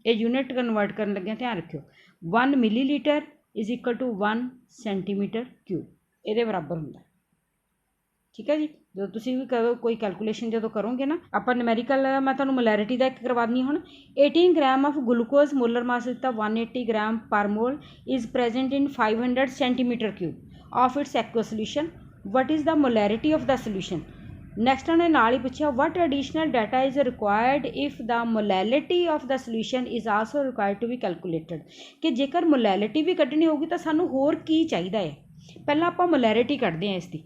ये यूनिट कन्वर्ट करन लगे ध्यान रखियो 1 millilitre is equal to 1 centimetre cube ये बराबर होंदा। ठीक है जी, जो तुसीं भी करो कोई कैलकुलेशन जो करोगे ना आप न्यूमेरिकल मैं तुहानूं मोलैरिटी का एक करवा दी हुण 18 gram of glucose molar mass दिता 180 gram per mole is present in 500 centimetre cube of its aqua solution what is the molarity of the solution. Next उन्हें नाल ही पूछा what additional data is required if the molality of the solution is also required to be calculated कि जेकर molality भी कढ़नी होगी तो सानूं होर की चाहिदा है। पहलां आपां मोलैरिटी कढ़दे हैं इसकी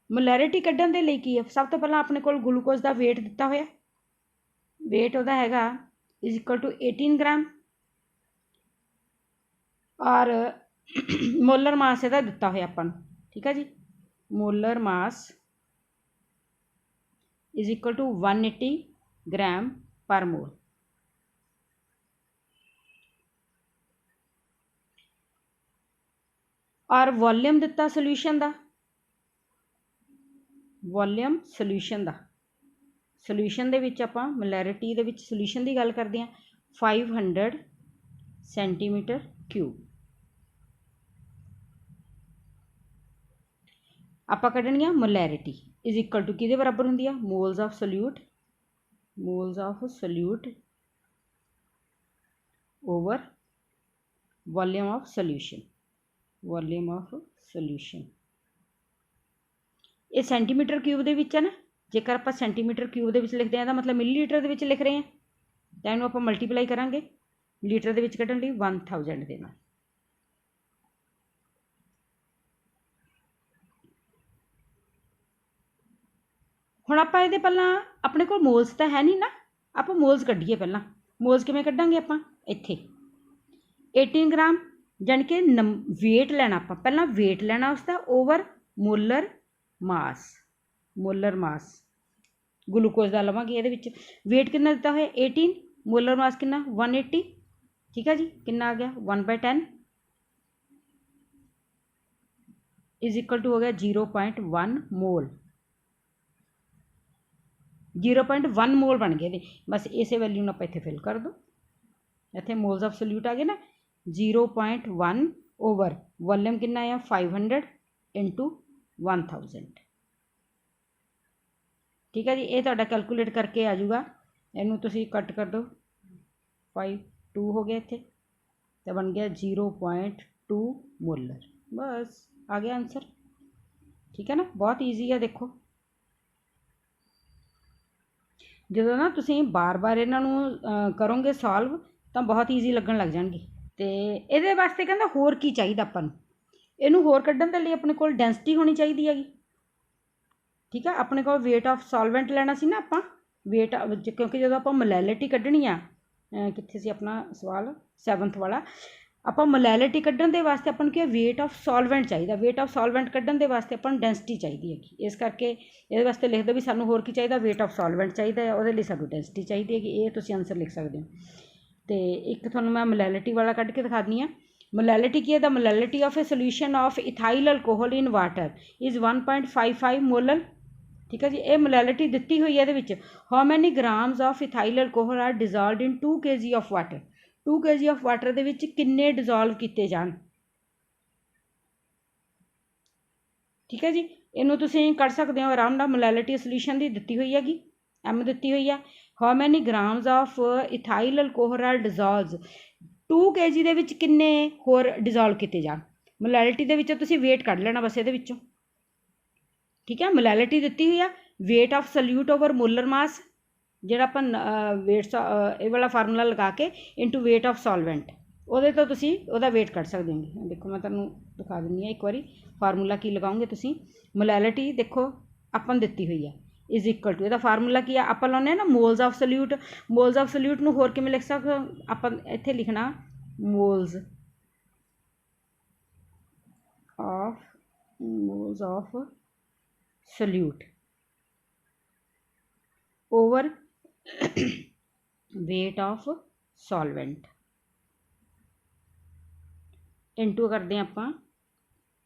मोलैरिटी कढ़न दे लई की है सब तो पहलां अपने कोल ग्लूकोज का वेट दिता होया वेट उहदा हैगा इज इक्वल टू 18 ग्राम और मोलर मास इहदा दिता होया आपां नूं। ठीक है जी, molar mass is equal to 180 gram per mole. और वॉल्यूम दिता सोल्यूशन का वॉल्यूम सोल्यूशन का सोल्यूशन दे विच आपां मोलैरिटी दे विच सोल्यूशन की गल करते हैं 500 सेंटीमीटर क्यूब। आपां कढ़नी है मोलैरिटी इज इक्वल टू किहदे बराबर हुंदी है moles of solute over volume of solution. ये सेंटीमीटर क्यूब दे विच है ना जेकर आप सेंटीमीटर क्यूब दे विच लिखते हैं मतलब मिलीलीटर दे विच लिख रहे हैं तो इन्हूं आपां मल्टीप्लाई करांगे लीटर दे विच कढ़न लई 1000 दे नाल। हुण आपां इहदे पहलां अपने कोल मोल्स तो है नहीं ना आपां मोल्स कढ़ीए पहलां मोल्स किवें कढ़ांगे आपां इत्थे 18 ग्राम जानी कि वेट लैना आपां पहलां वेट लैना उसका ओवर मोलर मास ग्लूकोज का लवांगे ये वेट कितना दिता है 18 मोलर मास कितना 180। ठीक है जी, कितना आ गया 1/10 इज इक्वल टू हो गया 0.1 मोल 0.1 मोल बन गए। बस इस वैल्यू आप इत्थे फिल कर दो इत्थे मोल्स ऑफ सोल्यूट आ गए ना 0.1 ओवर वॉल्यूम कितना है 500 इंटू 1000। ठीक है जी, ये तुहाडा कैलकुलेट करके आ जाऊगा इनू तुसीं कट कर दो 5 हो गया इत्थे तो बन गया 0.2 मोलर बस आ गया आंसर। ठीक है ना, बहुत ईजी है। देखो ਜਦੋਂ ਨਾ ਤੁਸੀਂ ਬਾਰ-ਬਾਰ ਇਹਨਾਂ ਨੂੰ ਕਰੋਗੇ ਸੋਲਵ ਤਾਂ ਬਹੁਤ ਈਜ਼ੀ ਲੱਗਣ ਲੱਗ ਜਾਣਗੇ। ਤੇ ਇਹਦੇ ਵਾਸਤੇ ਕਹਿੰਦਾ ਹੋਰ ਕੀ ਚਾਹੀਦਾ ਆਪਾਂ ਨੂੰ, ਇਹਨੂੰ ਹੋਰ ਕੱਢਣ ਦੇ ਲਈ ਆਪਣੇ ਕੋਲ ਡੈਂਸਿਟੀ ਹੋਣੀ ਚਾਹੀਦੀ ਹੈਗੀ। ਠੀਕ ਆ, ਆਪਣੇ ਕੋਲ ਵੇਟ ਆਫ ਸੋਲਵੈਂਟ ਲੈਣਾ ਸੀ ਨਾ ਆਪਾਂ, ਵੇਟ ਕਿਉਂਕਿ ਜਦੋਂ ਆਪਾਂ ਮੋਲੈਲਿਟੀ ਕੱਢਣੀ ਆ, ਕਿੱਥੇ ਸੀ ਆਪਣਾ ਸਵਾਲ 7th ਵਾਲਾ, ਆਪਾਂ ਮੋਲੈਲਿਟੀ ਕੱਢਣ ਦੇ ਵਾਸਤੇ ਆਪਾਂ ਨੂੰ ਕੀ ਵੇਟ ਆਫ ਸੋਲਵੈਂਟ ਚਾਹੀਦਾ। ਵੇਟ ਆਫ ਸੋਲਵੈਂਟ ਕੱਢਣ ਦੇ ਵਾਸਤੇ ਆਪਾਂ ਨੂੰ ਡੈਂਸਿਟੀ ਚਾਹੀਦੀ ਹੈਗੀ। ਇਸ ਕਰਕੇ ਇਹਦੇ ਵਾਸਤੇ ਲਿਖ ਦਿਓ ਵੀ ਸਾਨੂੰ ਹੋਰ ਕੀ ਚਾਹੀਦਾ, ਵੇਟ ਆਫ ਸੋਲਵੈਂਟ ਚਾਹੀਦਾ ਹੈ, ਉਹਦੇ ਲਈ ਸਾਨੂੰ ਡੈਂਸਿਟੀ ਚਾਹੀਦੀ ਹੈਗੀ। ਇਹ ਤੁਸੀਂ ਆਨਸਰ ਲਿਖ ਸਕਦੇ ਹੋ। ਤੇ ਇੱਕ ਤੁਹਾਨੂੰ ਮੈਂ ਮੋਲੈਲਿਟੀ ਵਾਲਾ ਕੱਢ ਕੇ ਦਿਖਾ ਦਿੰਦੀ ਹਾਂ। ਮੋਲੈਲਿਟੀ ਕੀ ਹੈ, ਦਾ molality of a solution of ethyl alcohol in water is 1.55 molar. ਠੀਕ ਹੈ ਜੀ, ਇਹ ਮੋਲੈਲਿਟੀ ਦਿੱਤੀ ਹੋਈ ਹੈ ਇਹਦੇ ਵਿੱਚ। How many grams of ethyl alcohol are dissolved in 2 kg of water. 2 kg of water ਦੇ ਵਿੱਚ ਕਿੰਨੇ ਡਿਜ਼ੋਲਵ ਕੀਤੇ ਜਾਣ। ਠੀਕ ਹੈ ਜੀ, ਇਹਨੂੰ ਤੁਸੀਂ ਕੱਢ ਸਕਦੇ ਹੋ ਆਰਾਮ ਨਾਲ। ਮੋਲੈਲਿਟੀ ਸੋਲਿਊਸ਼ਨ ਦੀ ਦਿੱਤੀ ਹੋਈ ਹੈਗੀ, ਐਮ ਦਿੱਤੀ ਹੋਈ ਹੈ। How many grams of ethyl alcohol are dissolve, 2 kg ਦੇ ਵਿੱਚ ਕਿੰਨੇ ਹੋਰ ਡਿਜ਼ੋਲਵ ਕੀਤੇ ਜਾਣ। ਮੋਲੈਲਿਟੀ ਦੇ ਵਿੱਚੋਂ ਤੁਸੀਂ ਵੇਟ ਕੱਢ ਲੈਣਾ ਬਸ ਇਹਦੇ ਵਿੱਚੋਂ। ਠੀਕ ਹੈ, ਮੋਲੈਲਿਟੀ ਦਿੱਤੀ ਹੋਈ ਆ, wait of solute over molar ਮਾਸ, ਜਿਹੜਾ ਆਪਾਂ ਵੇਟ ਇਹ ਵਾਲਾ ਫਾਰਮੂਲਾ ਲਗਾ ਕੇ ਇਨਟੂ ਵੇਟ ਆਫ ਸੋਲਵੈਂਟ, ਉਹਦੇ ਤੋਂ ਤੁਸੀਂ ਉਹਦਾ ਵੇਟ ਕੱਢ ਸਕਦੇ ਹੋ। ਦੇਖੋ ਮੈਂ ਤੁਹਾਨੂੰ ਦਿਖਾ ਦਿੰਦੀ ਹਾਂ ਇੱਕ ਵਾਰੀ ਫਾਰਮੂਲਾ ਕੀ ਲਗਾਓਗੇ ਤੁਸੀਂ। ਮੋਲੈਲਿਟੀ ਦੇਖੋ ਆਪਾਂ ਨੂੰ ਦਿੱਤੀ ਹੋਈ ਆ, ਇਜ਼ ਇਕੁਅਲ ਟੂ, ਇਹਦਾ ਫਾਰਮੂਲਾ ਕੀ ਆ, ਆਪਾਂ ਲਾਉਂਦੇ ਹਾਂ ਨਾ moles of solute. Moles of solute ਨੂੰ ਹੋਰ ਕਿਵੇਂ ਲਿਖ ਸਕਦੇ ਆਪਾਂ, ਇੱਥੇ ਲਿਖਣਾ moles of solute over weight of solvent into ਕਰਦੇ ਹਾਂ ਆਪਾਂ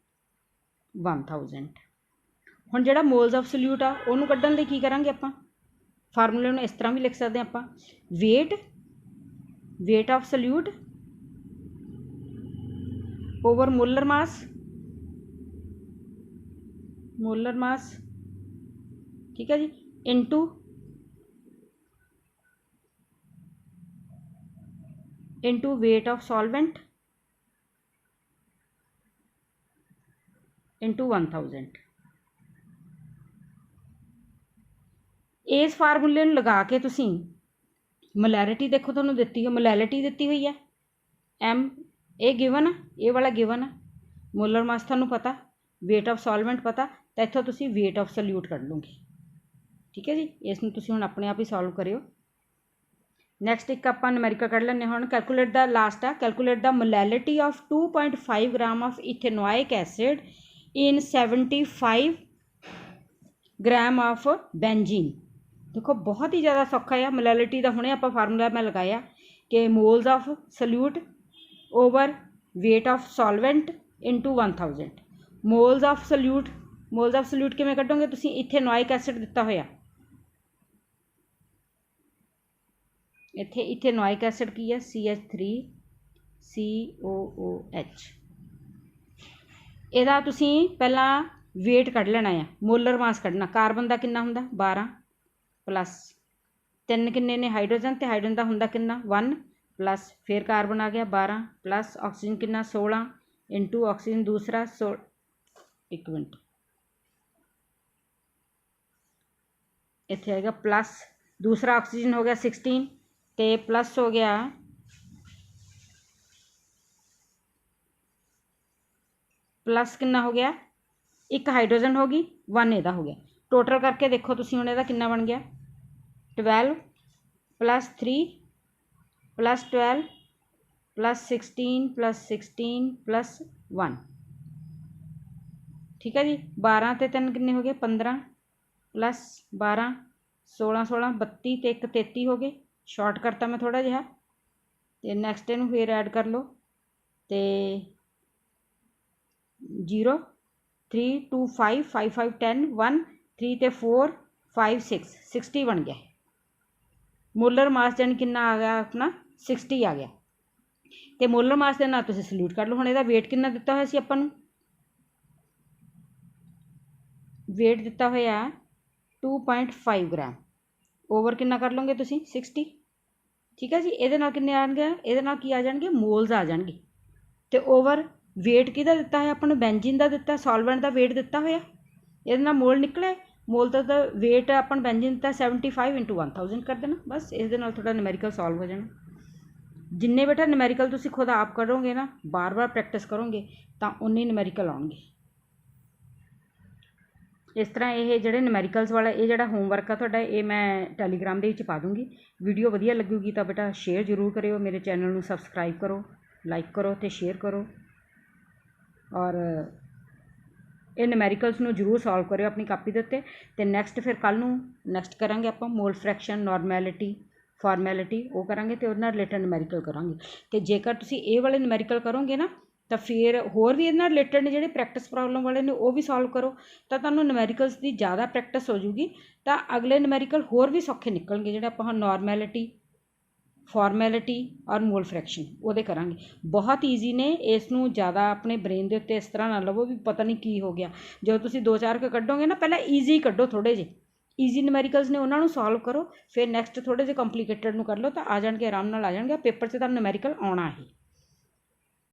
1000। ਹੁਣ ਜਿਹੜਾ ਮੋਲਸ ਆਫ ਸੋਲਿਊਟ ਆ ਉਹਨੂੰ ਕੱਢਣ ਲਈ ਕੀ ਕਰਾਂਗੇ ਆਪਾਂ, ਫਾਰਮੂਲੇ ਨੂੰ ਇਸ ਤਰ੍ਹਾਂ ਵੀ ਲਿਖ ਸਕਦੇ ਹਾਂ ਆਪਾਂ, wait of solute over molar ਮਾਸ, ਠੀਕ ਹੈ ਜੀ, into wait of solvent into 1000। ਇਸ ਫਾਰਮੂਲੇ ਨੂੰ ਲਗਾ ਕੇ ਤੁਸੀਂ ਮੋਲੈਰਿਟੀ ਦੇਖੋ ਤੁਹਾਨੂੰ ਦਿੱਤੀ ਹੋ, ਮੋਲੈਰਿਟੀ ਦਿੱਤੀ ਹੋਈ ਹੈ ਐਮ, ਇਹ ਗਿਵਨ ਆ, ਇਹ ਵਾਲਾ ਗਿਵਨ ਆ, ਮੋਲਰ ਮਾਸ ਤੁਹਾਨੂੰ ਪਤਾ, ਵੇਟ ਆਫ ਸੋਲਵੈਂਟ ਪਤਾ, ਤਾਂ ਇੱਥੋਂ ਤੁਸੀਂ ਵੇਟ ਆਫ ਸੋਲਿਊਟ ਕੱਢ ਲਓਗੇ। ਠੀਕ ਹੈ ਜੀ, ਇਸ ਨੂੰ ਤੁਸੀਂ ਹੁਣ ਆਪਣੇ ਆਪ ਹੀ ਸੋਲਵ ਕਰਿਓ। ਨੈਕਸਟ ਇੱਕ ਆਪਾਂ ਨੂਮੈਰੀਕਲ ਕੱਢ ਲੈਂਦੇ ਹੁਣ। ਕੈਲਕੂਲੇਟ ਦਾ ਲਾਸਟ ਆ, calculate the molality of 2.5 gram of ethanoic acid in 75 gram of benzene. ਦੇਖੋ ਬਹੁਤ ਹੀ ਜ਼ਿਆਦਾ ਸੌਖਾ ਆ ਮੋਲੈਲਿਟੀ ਦਾ। ਹੁਣੇ ਆਪਾਂ ਫਾਰਮੂਲਾ ਮੈਂ ਲਗਾਇਆ ਕਿ moles of solute over weight of solvent into 1000। Moles of solute ਕਿਵੇਂ ਕੱਢੋਗੇ ਤੁਸੀਂ, ਇਥੇਨੋਇਕ ਐਸਿਡ ਦਿੱਤਾ ਹੋਇਆ, ਇੱਥੇ ਇਥੇਨੋਇਕ ਐਸਿਡ ਕੀ ਹੈ, CH3COOH। ਇਹਦਾ ਤੁਸੀਂ ਪਹਿਲਾਂ ਵੇਟ ਕੱਢ ਲੈਣਾ ਆ, ਮੋਲਰ ਮਾਸ ਕੱਢਣਾ। ਕਾਰਬਨ ਦਾ ਕਿੰਨਾ ਹੁੰਦਾ 12 ਪਲੱਸ 3 ਕਿੰਨੇ ਨੇ ਹਾਈਡਰੋਜਨ, ਅਤੇ ਹਾਈਡਰੋਜਨ ਦਾ ਹੁੰਦਾ ਕਿੰਨਾ 1 ਪਲੱਸ, ਫਿਰ ਕਾਰਬਨ ਆ ਗਿਆ 12 ਪਲੱਸ, ਆਕਸੀਜਨ ਕਿੰਨਾ 16 ਇਨਟੂ ਆਕਸੀਜਨ ਦੂਸਰਾ 16, ਇੱਕ ਮਿੰਟ ਇੱਥੇ ਆਏਗਾ ਪਲੱਸ, ਦੂਸਰਾ ਆਕਸੀਜਨ ਹੋ ਗਿਆ 16 ਅਤੇ ਪਲੱਸ ਹੋ ਗਿਆ ਪਲੱਸ ਕਿੰਨਾ ਹੋ ਗਿਆ, ਇੱਕ ਹਾਈਡਰੋਜਨ ਹੋ ਗਈ 1 ਇਹਦਾ ਹੋ ਗਿਆ। ਟੋਟਲ ਕਰਕੇ ਦੇਖੋ ਤੁਸੀਂ ਹੁਣ ਇਹਦਾ ਕਿੰਨਾ ਬਣ ਗਿਆ 12 ਪਲੱਸ 3 ਪਲੱਸ 12 ਪਲੱਸ 16 ਪਲੱਸ 1। ਠੀਕ ਹੈ ਜੀ, 12 ਅਤੇ 3 ਕਿੰਨੇ ਹੋ ਗਏ 15 ਪਲੱਸ 12 16 32 ਅਤੇ 1 33 ਹੋ ਗਏ। ਸ਼ਾਰਟ ਕਰਤਾ ਮੈਂ ਥੋੜ੍ਹਾ ਜਿਹਾ, ਅਤੇ ਨੈਕਸਟ ਇਹਨੂੰ ਫਿਰ ਐਡ ਕਰ ਲਓ, ਅਤੇ 0 3 2 5 5 5 10 1 3 ਅਤੇ 4 5 6 60 ਬਣ ਗਿਆ। ਮੋਲਰ ਮਾਸ ਜਾਨੀ ਕਿੰਨਾ ਆ ਗਿਆ ਆਪਣਾ 60 ਆ ਗਿਆ। ਅਤੇ ਮੋਲਰ ਮਾਸ ਦੇ ਨਾਲ ਤੁਸੀਂ ਸੋਲਿਊਟ ਕਰ ਲਓ। ਹੁਣ ਇਹਦਾ ਵੇਟ ਕਿੰਨਾ ਦਿੱਤਾ ਹੋਇਆ ਸੀ ਆਪਾਂ ਨੂੰ, ਵੇਟ ਦਿੱਤਾ ਹੋਇਆ 2.5 ਗ੍ਰਾਮ ਓਵਰ ਕਿੰਨਾ ਕਰ ਲਓਗੇ ਤੁਸੀਂ 60। ਠੀਕ ਹੈ ਜੀ, ਇਹਦੇ ਨਾਲ ਕਿੰਨੇ ਆਉਣਗੇ, ਇਹਦੇ ਨਾਲ ਕੀ ਆ ਜਾਣਗੇ ਮੋਲਸ ਆ ਜਾਣਗੇ। ਅਤੇ ਓਵਰ ਵੇਟ ਕਿਹਦਾ ਦਿੱਤਾ ਹੋਇਆ ਆਪਾਂ ਨੂੰ, ਬੈਂਜੀਨ ਦਾ ਦਿੱਤਾ, ਸੋਲਵੈਂਟ ਦਾ ਵੇਟ ਦਿੱਤਾ ਹੋਇਆ, ਇਹਦੇ ਨਾਲ ਮੋਲ ਨਿਕਲੇ ਮੋਲ ਦਾ ਵੇਟ ਆਪਾਂ ਨੂੰ ਬੈਂਜ਼ੀਨ ਦਾ 75 × 1000 ਕਰ ਦੇਣਾ, ਬਸ ਇਸ ਦੇ ਨਾਲ ਤੁਹਾਡਾ ਨਿਊਮੈਰੀਕਲ ਸੋਲਵ ਹੋ ਜਾਣਾ। ਜਿੰਨੇ ਬੇਟਾ ਨਿਊਮੈਰੀਕਲ ਤੁਸੀਂ ਖੁਦ ਆਪ ਕਰੋਗੇ ਨਾ, ਬਾਰ-ਬਾਰ ਪ੍ਰੈਕਟਿਸ ਕਰੋਗੇ ਤਾਂ ਉਨੇ ਨਿਊਮੈਰੀਕਲ ਆਉਣਗੇ। ਇਸ ਤਰ੍ਹਾਂ ਇਹ ਜਿਹੜੇ ਨਿਊਮੈਰੀਕਲਸ ਵਾਲਾ ਇਹ ਜਿਹੜਾ ਹੋਮਵਰਕ ਆ ਤੁਹਾਡਾ, ਇਹ ਮੈਂ ਟੈਲੀਗ੍ਰਾਮ ਦੇ ਵਿੱਚ ਪਾ ਦੂੰਗੀ। ਵੀਡੀਓ ਵਧੀਆ ਲੱਗੂਗੀ ਤਾਂ ਬੇਟਾ ਸ਼ੇਅਰ ਜ਼ਰੂਰ ਕਰਿਓ, ਮੇਰੇ ਚੈਨਲ ਨੂੰ ਸਬਸਕ੍ਰਾਈਬ ਕਰੋ, ਲਾਈਕ ਕਰੋ ਅਤੇ ਸ਼ੇਅਰ ਕਰੋ। ਔਰ ਇਹ ਨਿਊਮੈਰੀਕਲਸ ਨੂੰ ਜ਼ਰੂਰ ਸੋਲਵ ਕਰਿਓ ਆਪਣੀ ਕਾਪੀ ਦੇ ਉੱਤੇ। ਅਤੇ ਨੈਕਸਟ ਫਿਰ ਕੱਲ੍ਹ ਨੂੰ ਨੈਕਸਟ ਕਰਾਂਗੇ ਆਪਾਂ ਮੋਲ ਫ੍ਰੈਕਸ਼ਨ, ਨੋਰਮੈਲਿਟੀ, ਫਾਰਮੈਲਿਟੀ, ਉਹ ਕਰਾਂਗੇ ਅਤੇ ਉਹਦੇ ਨਾਲ ਰਿਲੇਟਡ ਨਿਊਮੈਰੀਕਲ ਕਰਾਂਗੇ। ਅਤੇ ਜੇਕਰ ਤੁਸੀਂ ਇਹ ਵਾਲੇ ਨਿਊਮੈਰੀਕਲ ਕਰੋਗੇ ਨਾ ਤਾਂ ਫਿਰ ਹੋਰ ਵੀ ਇਹਦੇ ਨਾਲ ਰਿਲੇਟਡ ਨੇ ਜਿਹੜੇ ਪ੍ਰੈਕਟਿਸ ਪ੍ਰੋਬਲਮ ਵਾਲੇ ਨੇ, ਉਹ ਵੀ ਸੋਲਵ ਕਰੋ ਤਾਂ ਤੁਹਾਨੂੰ ਨਿਊਮੈਰੀਕਲਸ ਦੀ ਜ਼ਿਆਦਾ ਪ੍ਰੈਕਟਿਸ ਹੋ ਜੂਗੀ, ਤਾਂ ਅਗਲੇ ਨਿਊਮੈਰੀਕਲ ਹੋਰ ਵੀ ਸੌਖੇ ਨਿਕਲਣਗੇ। ਜਿਹੜੇ ਆਪਾਂ ਹੁਣ ਨੋਰਮੈਲਿਟੀ, ਫਾਰਮੈਲਿਟੀ ਔਰ ਮੋਲ ਫ੍ਰੈਕਸ਼ਨ ਉਹਦੇ ਕਰਾਂਗੇ, ਬਹੁਤ ਈਜ਼ੀ ਨੇ। ਇਸ ਨੂੰ ਜ਼ਿਆਦਾ ਆਪਣੇ ਬ੍ਰੇਨ ਦੇ ਉੱਤੇ ਇਸ ਤਰ੍ਹਾਂ ਨਾ ਲਵੋ ਵੀ ਪਤਾ ਨਹੀਂ ਕੀ ਹੋ ਗਿਆ। ਜਦੋਂ ਤੁਸੀਂ 2-4 ਕੱਢੋਗੇ ਨਾ, ਪਹਿਲਾਂ ਈਜ਼ੀ ਕੱਢੋ, ਥੋੜ੍ਹੇ ਜਿਹੇ ਈਜ਼ੀ ਨਿਊਮੈਰੀਕਲਸ ਨੇ ਉਹਨਾਂ ਨੂੰ ਸੋਲਵ ਕਰੋ, ਫਿਰ ਨੈਕਸਟ ਥੋੜ੍ਹੇ ਜਿਹੇ ਕੰਪਲੀਕੇਟਡ ਨੂੰ ਕਰ ਲਓ ਤਾਂ ਆ ਜਾਣਗੇ, ਆਰਾਮ ਨਾਲ ਆ ਜਾਣਗੇ। ਪੇਪਰ 'ਚ ਤੁਹਾਨੂੰ ਨਿਊਮੈਰੀਕਲ ਆਉਣਾ ਹੀ।